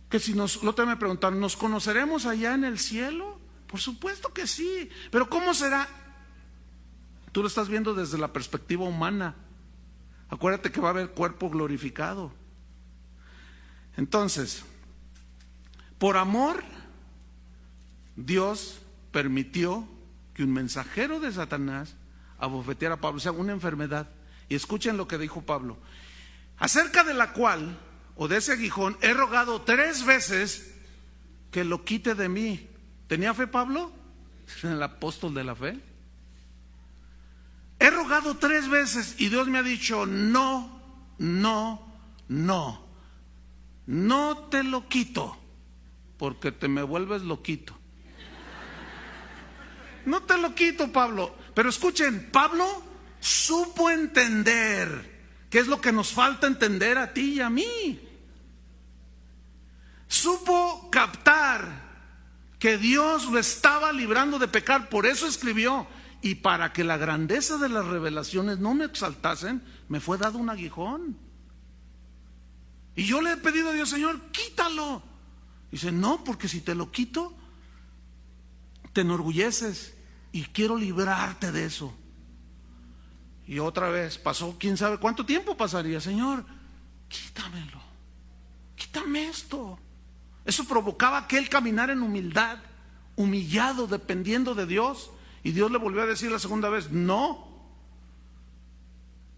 Que si lo te me preguntaron, ¿nos conoceremos allá en el cielo? Por supuesto que sí. Pero ¿cómo será? Tú lo estás viendo desde la perspectiva humana. Acuérdate que va a haber cuerpo glorificado. Entonces, por amor, Dios permitió que un mensajero de Satanás abofeteara a Pablo, o sea, una enfermedad. Y escuchen lo que dijo Pablo: acerca de la cual, o de ese aguijón, he rogado 3 veces que lo quite de mí. ¿Tenía fe Pablo? El apóstol de la fe. He rogado 3 veces y Dios me ha dicho: no, no, no. No te lo quito, porque te me vuelves loquito. No te lo quito, Pablo. Pero escuchen, Pablo supo entender qué es lo que nos falta entender a ti y a mí. Supo captar que Dios lo estaba librando de pecar. Por eso escribió: y para que la grandeza de las revelaciones no me exaltasen, me fue dado un aguijón. Y yo le he pedido a Dios: Señor, quítalo. Dice: no, porque si te lo quito, te enorgulleces y quiero librarte de eso. Y otra vez pasó, quién sabe cuánto tiempo pasaría. Señor, quítamelo, quítame esto. Eso provocaba que él caminara en humildad, humillado, dependiendo de Dios. Y Dios le volvió a decir la segunda vez: no.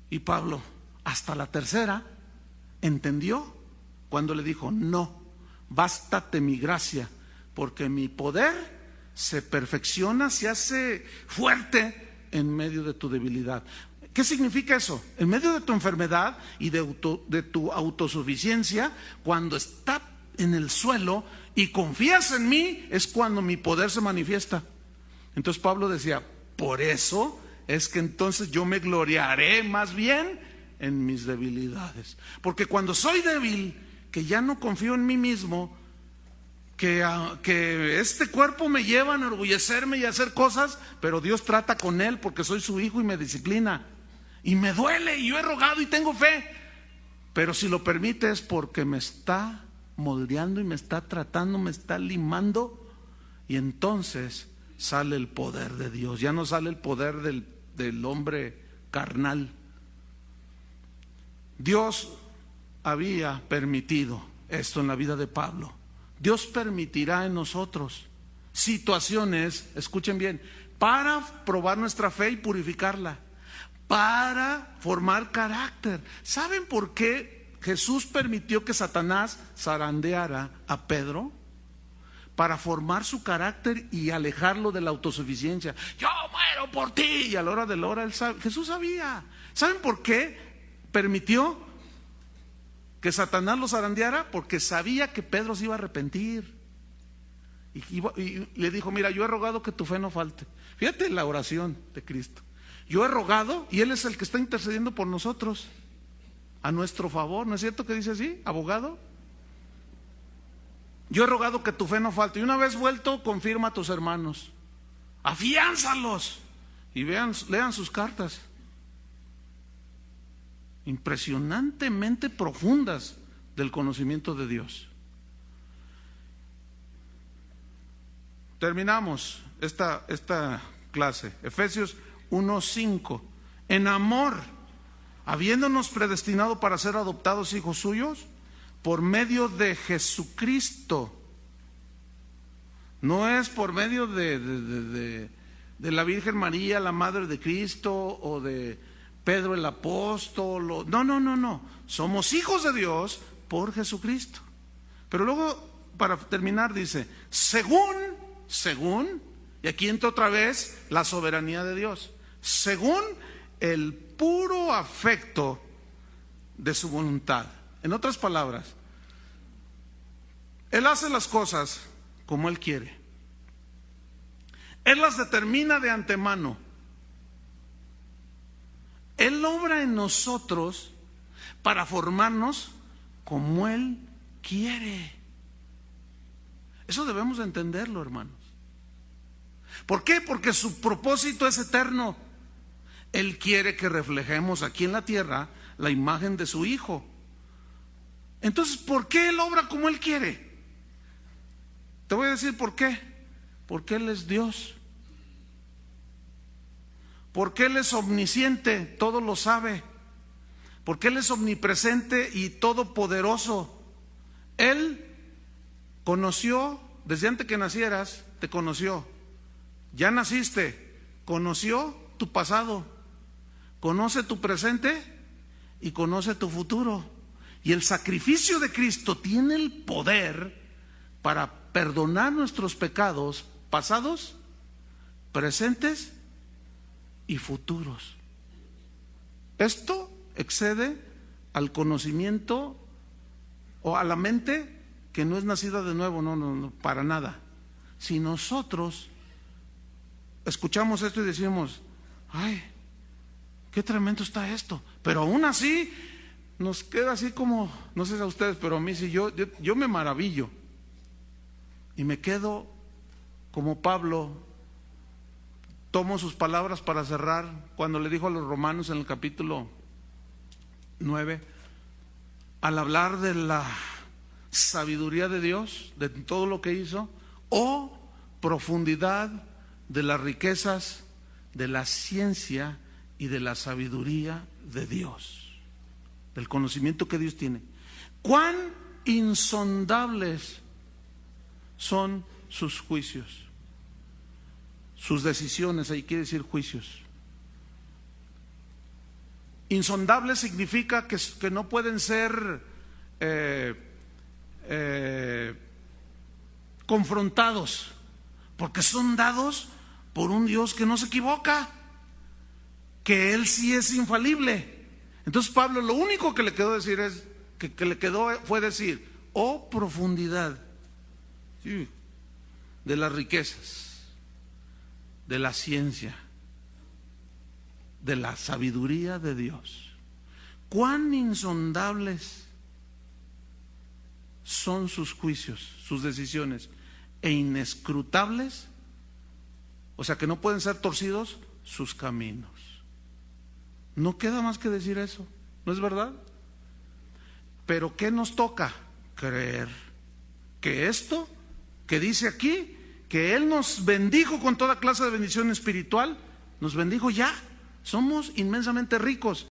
Y Pablo, hasta la tercera, entendió cuando le dijo: no, bástate mi gracia, porque mi poder se perfecciona, se hace fuerte en medio de tu debilidad. ¿Qué significa eso? En medio de tu enfermedad y de tu autosuficiencia, cuando está en el suelo y confías en mí, es cuando mi poder se manifiesta. Entonces Pablo decía: por eso es que entonces yo me gloriaré más bien en mis debilidades. Porque cuando soy débil, que ya no confío en mí mismo, que este cuerpo me lleva a enorgullecerme y a hacer cosas, pero Dios trata con él porque soy su hijo y me disciplina. Y me duele, y yo he rogado y tengo fe. Pero si lo permite es porque me está moldeando y me está tratando, me está limando. Y entonces sale el poder de Dios. Ya no sale el poder del hombre carnal. Dios había permitido esto en la vida de Pablo. Dios permitirá en nosotros situaciones, escuchen bien, para probar nuestra fe y purificarla, para formar carácter. ¿Saben por qué Jesús permitió que Satanás zarandeara a Pedro? Para formar su carácter y alejarlo de la autosuficiencia. Yo muero por ti. Y a la hora de la hora Jesús sabía. ¿Saben por qué permitió que Satanás lo zarandeara? Porque sabía que Pedro se iba a arrepentir. Y le dijo: mira, yo he rogado que tu fe no falte. Fíjate la oración de Cristo. Yo he rogado y Él es el que está intercediendo por nosotros, a nuestro favor. ¿No es cierto que dice así, abogado? Yo he rogado que tu fe no falte. Y una vez vuelto, confirma a tus hermanos, afiánzalos y lean sus cartas. Impresionantemente profundas del conocimiento de Dios. Terminamos esta clase. Efesios 1:5. En amor, habiéndonos predestinado para ser adoptados hijos suyos por medio de Jesucristo. No es por medio de la Virgen María, la Madre de Cristo, o de Pedro el apóstol. No. Somos hijos de Dios por Jesucristo. Pero luego, para terminar, dice: según, y aquí entra otra vez la soberanía de Dios, según el puro afecto de su voluntad. En otras palabras, Él hace las cosas como Él quiere. Él las determina de antemano. Él obra en nosotros para formarnos como Él quiere. Eso debemos entenderlo, hermanos. ¿Por qué? Porque su propósito es eterno. Él quiere que reflejemos aquí en la tierra la imagen de su Hijo. Entonces, ¿por qué Él obra como Él quiere? Te voy a decir por qué. Porque Él es Dios. Porque Él es omnisciente, todo lo sabe. Porque Él es omnipresente y todopoderoso. Él conoció, desde antes que nacieras, te conoció. Ya naciste, conoció tu pasado, conoce tu presente y conoce tu futuro. Y el sacrificio de Cristo tiene el poder para perdonar nuestros pecados pasados, presentes y futuros. Esto excede al conocimiento o a la mente que no es nacida de nuevo, no, para nada. Si nosotros escuchamos esto y decimos, ay, qué tremendo está esto, pero aún así nos queda así como, no sé si a ustedes, pero a mí sí, yo me maravillo y me quedo como Pablo. Tomo sus palabras para cerrar, cuando le dijo a los romanos en el capítulo 9, al hablar de la sabiduría de Dios, de todo lo que hizo, o profundidad de las riquezas, de la ciencia y de la sabiduría de Dios, del conocimiento que Dios tiene. Cuán insondables son sus juicios, sus decisiones, ahí quiere decir juicios. Insondables significa que no pueden ser confrontados, porque son dados por un Dios que no se equivoca, que Él sí es infalible. Entonces Pablo lo único que le quedó decir es, que le quedó fue decir, oh profundidad, sí, de las riquezas, de la ciencia, de la sabiduría de Dios. Cuán insondables son sus juicios, sus decisiones, e inescrutables, o sea que no pueden ser torcidos, sus caminos. No queda más que decir eso, ¿no es verdad? Pero ¿qué nos toca? Creer que esto que dice aquí, que Él nos bendijo con toda clase de bendición espiritual, nos bendijo ya, somos inmensamente ricos.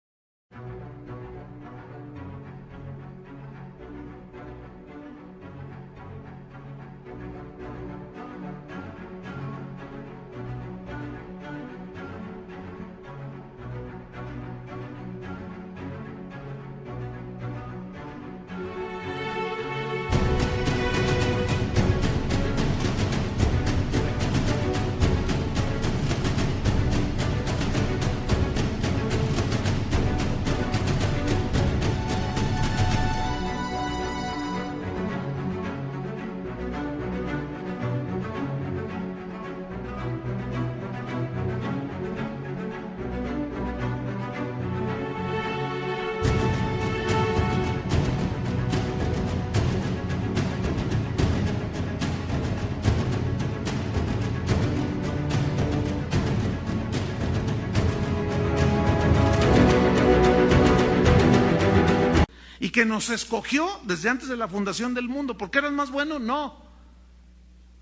Y que nos escogió desde antes de la fundación del mundo. ¿Por qué eras más bueno? No,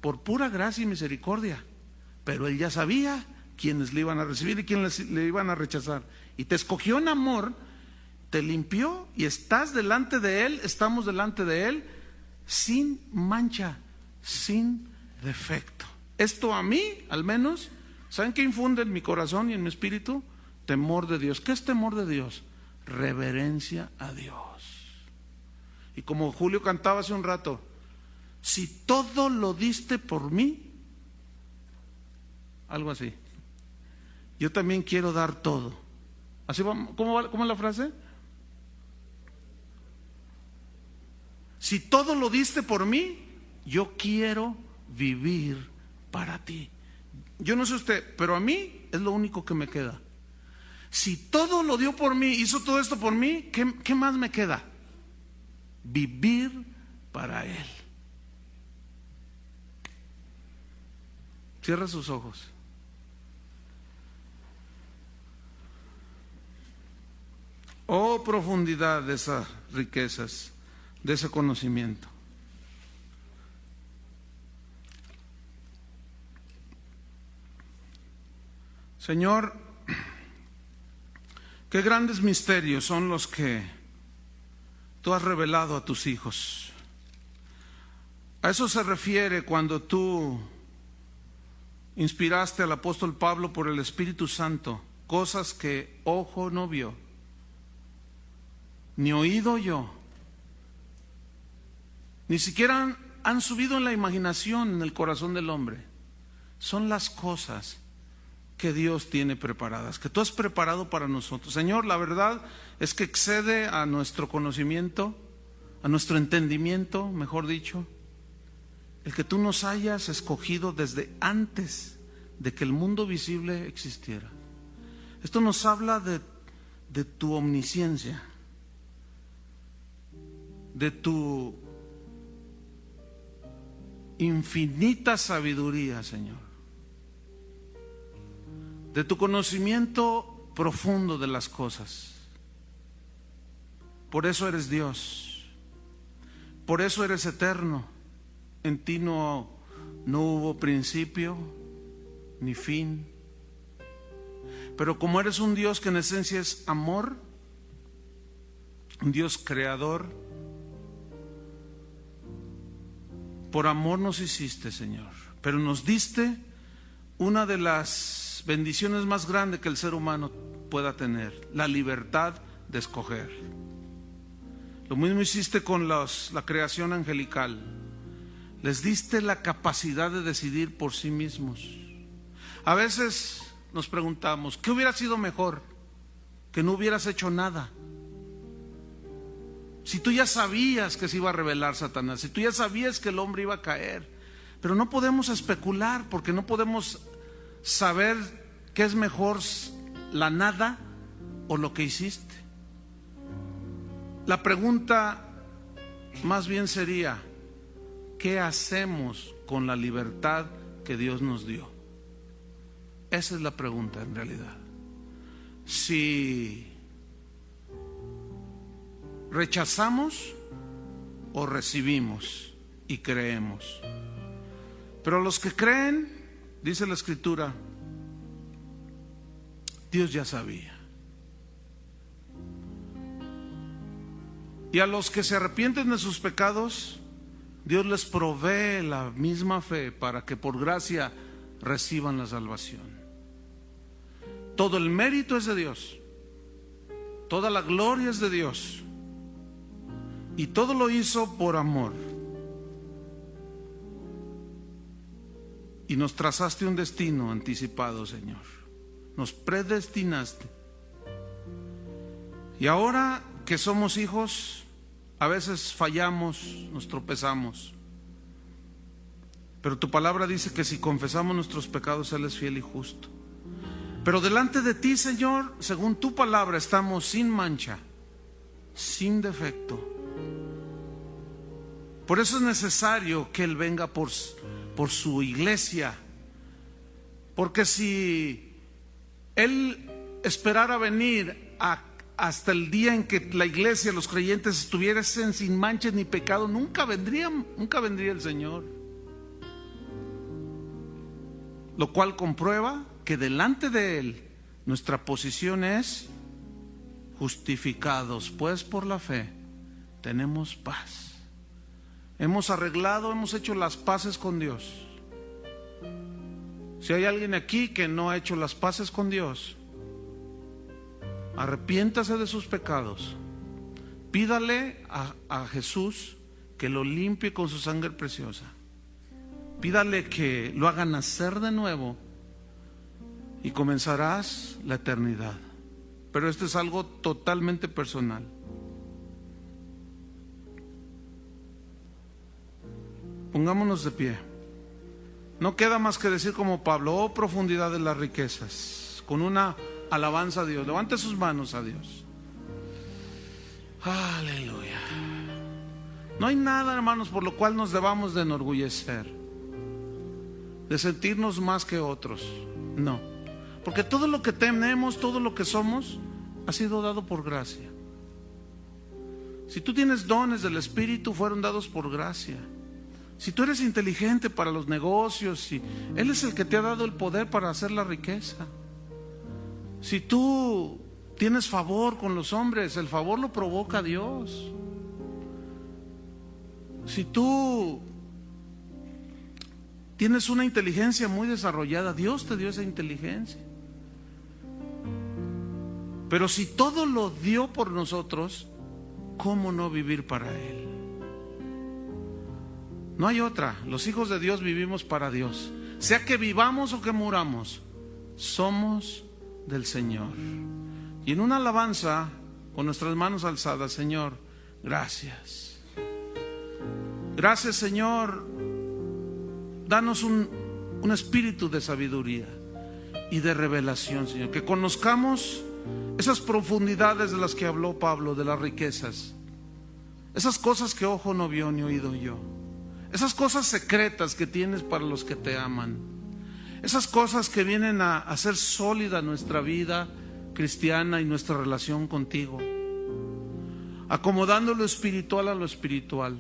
por pura gracia y misericordia. Pero Él ya sabía quiénes le iban a recibir y quiénes le iban a rechazar. Y te escogió en amor, te limpió y estás delante de Él, estamos delante de Él, sin mancha, sin defecto. Esto a mí, al menos, ¿saben qué infunde en mi corazón y en mi espíritu? Temor de Dios. ¿Qué es temor de Dios? Reverencia a Dios. Y como Julio cantaba hace un rato, si todo lo diste por mí, algo así, yo también quiero dar todo. Así va, ¿cómo es la frase? Si todo lo diste por mí, yo quiero vivir para ti. Yo no sé usted, pero a mí es lo único que me queda. Si todo lo dio por mí, hizo todo esto por mí, ¿qué más me queda? Vivir para Él. Cierra sus ojos. Oh, profundidad de esas riquezas, de ese conocimiento. Señor, qué grandes misterios son los que tú has revelado a tus hijos. A eso se refiere cuando tú inspiraste al apóstol Pablo por el Espíritu Santo, cosas que ojo no vio, ni oído yo, ni siquiera han subido en la imaginación, en el corazón del hombre. Son las cosas que Dios tiene preparadas, que tú has preparado para nosotros. Señor, la verdad es que excede a nuestro conocimiento, a nuestro entendimiento, mejor dicho, el que tú nos hayas escogido desde antes de que el mundo visible existiera. Esto nos habla de tu omnisciencia, de tu infinita sabiduría, Señor, de tu conocimiento profundo de las cosas. Por eso eres Dios, por eso eres eterno. En ti no hubo principio ni fin. Pero como eres un Dios que en esencia es amor, un Dios creador, por amor nos hiciste, Señor, pero nos diste una de las bendiciones más grandes que el ser humano pueda tener, la libertad de escoger. Lo mismo hiciste con la creación angelical. Les diste la capacidad de decidir por sí mismos. A veces nos preguntamos, ¿qué hubiera sido mejor? Que no hubieras hecho nada. Si tú ya sabías que se iba a revelar Satanás, si tú ya sabías que el hombre iba a caer, pero no podemos especular porque no podemos saber qué es mejor, la nada o lo que hiciste. La pregunta más bien sería, ¿qué hacemos con la libertad que Dios nos dio? Esa es la pregunta en realidad. Si rechazamos o recibimos y creemos. Pero los que creen, dice la Escritura, Dios ya sabía. Y a los que se arrepienten de sus pecados, Dios les provee la misma fe para que por gracia reciban la salvación. Todo el mérito es de Dios, toda la gloria es de Dios, y todo lo hizo por amor. Y nos trazaste un destino anticipado, Señor. Nos predestinaste. Y ahora que somos hijos, a veces fallamos, nos tropezamos. Pero tu palabra dice que si confesamos nuestros pecados, Él es fiel y justo. Pero delante de ti, Señor, según tu palabra, estamos sin mancha, sin defecto. Por eso es necesario que Él venga por su iglesia. Porque si Él esperara venir hasta el día en que la iglesia, los creyentes estuviesen sin manchas ni pecado, nunca vendría el Señor. Lo cual comprueba que delante de Él nuestra posición es justificados, pues por la fe tenemos paz. Hemos hecho las paces con Dios. Si hay alguien aquí que no ha hecho las paces con Dios, arrepiéntase de sus pecados. Pídale a Jesús que lo limpie con su sangre preciosa. Pídale que lo haga nacer de nuevo y comenzarás la eternidad. Pero esto es algo totalmente personal. Pongámonos de pie. No queda más que decir como Pablo: oh profundidad de las riquezas, con una alabanza a Dios. Levante sus manos a Dios. Aleluya. No hay nada, hermanos, por lo cual nos debamos de enorgullecer, de sentirnos más que otros. No, porque todo lo que tenemos, todo lo que somos, ha sido dado por gracia. Si tú tienes dones del Espíritu, fueron dados por gracia. Si tú eres inteligente para los negocios, Él es el que te ha dado el poder para hacer la riqueza. Si tú tienes favor con los hombres, el favor lo provoca Dios. Si tú tienes una inteligencia muy desarrollada, Dios te dio esa inteligencia. Pero si todo lo dio por nosotros, ¿cómo no vivir para Él? No hay otra. Los hijos de Dios vivimos para Dios. Sea que vivamos o que muramos, somos del Señor. Y en una alabanza, con nuestras manos alzadas: Señor, gracias. Gracias, Señor. Danos un espíritu de sabiduría y de revelación, Señor. Que conozcamos esas profundidades de las que habló Pablo, de las riquezas. Esas cosas que ojo no vio ni oído yo. Esas cosas secretas que tienes para los que te aman. Esas cosas que vienen a hacer sólida nuestra vida cristiana y nuestra relación contigo. Acomodando lo espiritual a lo espiritual.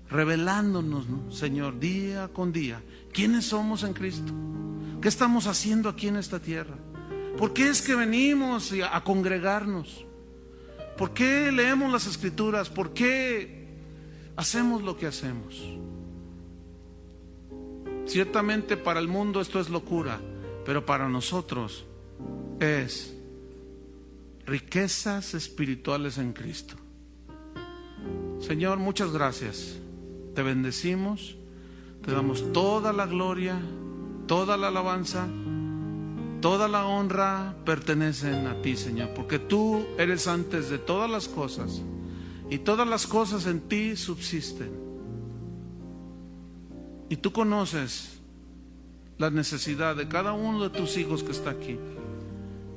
Revelándonos, Señor, día con día, quiénes somos en Cristo, qué estamos haciendo aquí en esta tierra, por qué es que venimos a congregarnos, por qué leemos las Escrituras, por qué hacemos lo que hacemos. Ciertamente para el mundo esto es locura, pero para nosotros es riquezas espirituales en Cristo. Señor, muchas gracias. Te bendecimos, te damos toda la gloria, toda la alabanza, toda la honra pertenecen a ti, Señor, porque tú eres antes de todas las cosas y todas las cosas en ti subsisten. Y tú conoces la necesidad de cada uno de tus hijos que está aquí.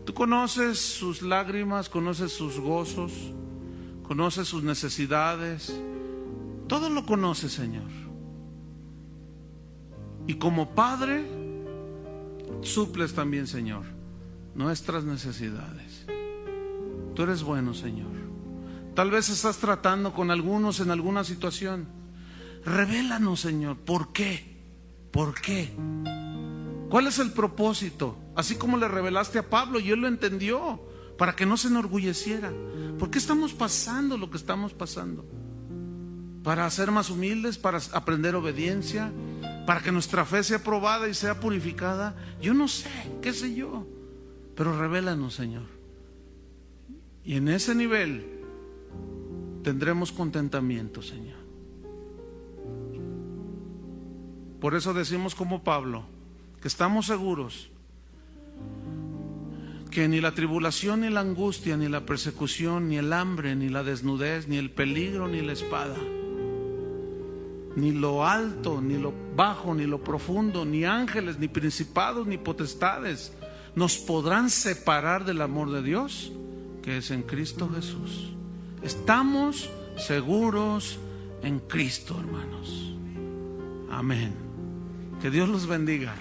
Tú conoces sus lágrimas, conoces sus gozos, conoces sus necesidades. Todo lo conoces, Señor. Y como Padre, suples también, Señor, nuestras necesidades. Tú eres bueno, Señor. Tal vez estás tratando con algunos en alguna situación. Revélanos, Señor, ¿por qué? ¿Por qué? ¿Cuál es el propósito? Así como le revelaste a Pablo y él lo entendió, para que no se enorgulleciera. ¿Por qué estamos pasando lo que estamos pasando? Para ser más humildes, para aprender obediencia, para que nuestra fe sea probada y sea purificada. Yo no sé, qué sé yo, pero revélanos, Señor. Y en ese nivel tendremos contentamiento, Señor. Por eso decimos como Pablo, que estamos seguros que ni la tribulación, ni la angustia, ni la persecución, ni el hambre, ni la desnudez, ni el peligro, ni la espada, ni lo alto, ni lo bajo, ni lo profundo, ni ángeles, ni principados, ni potestades nos podrán separar del amor de Dios que es en Cristo Jesús. Estamos seguros en Cristo, hermanos. Amén. Que Dios los bendiga.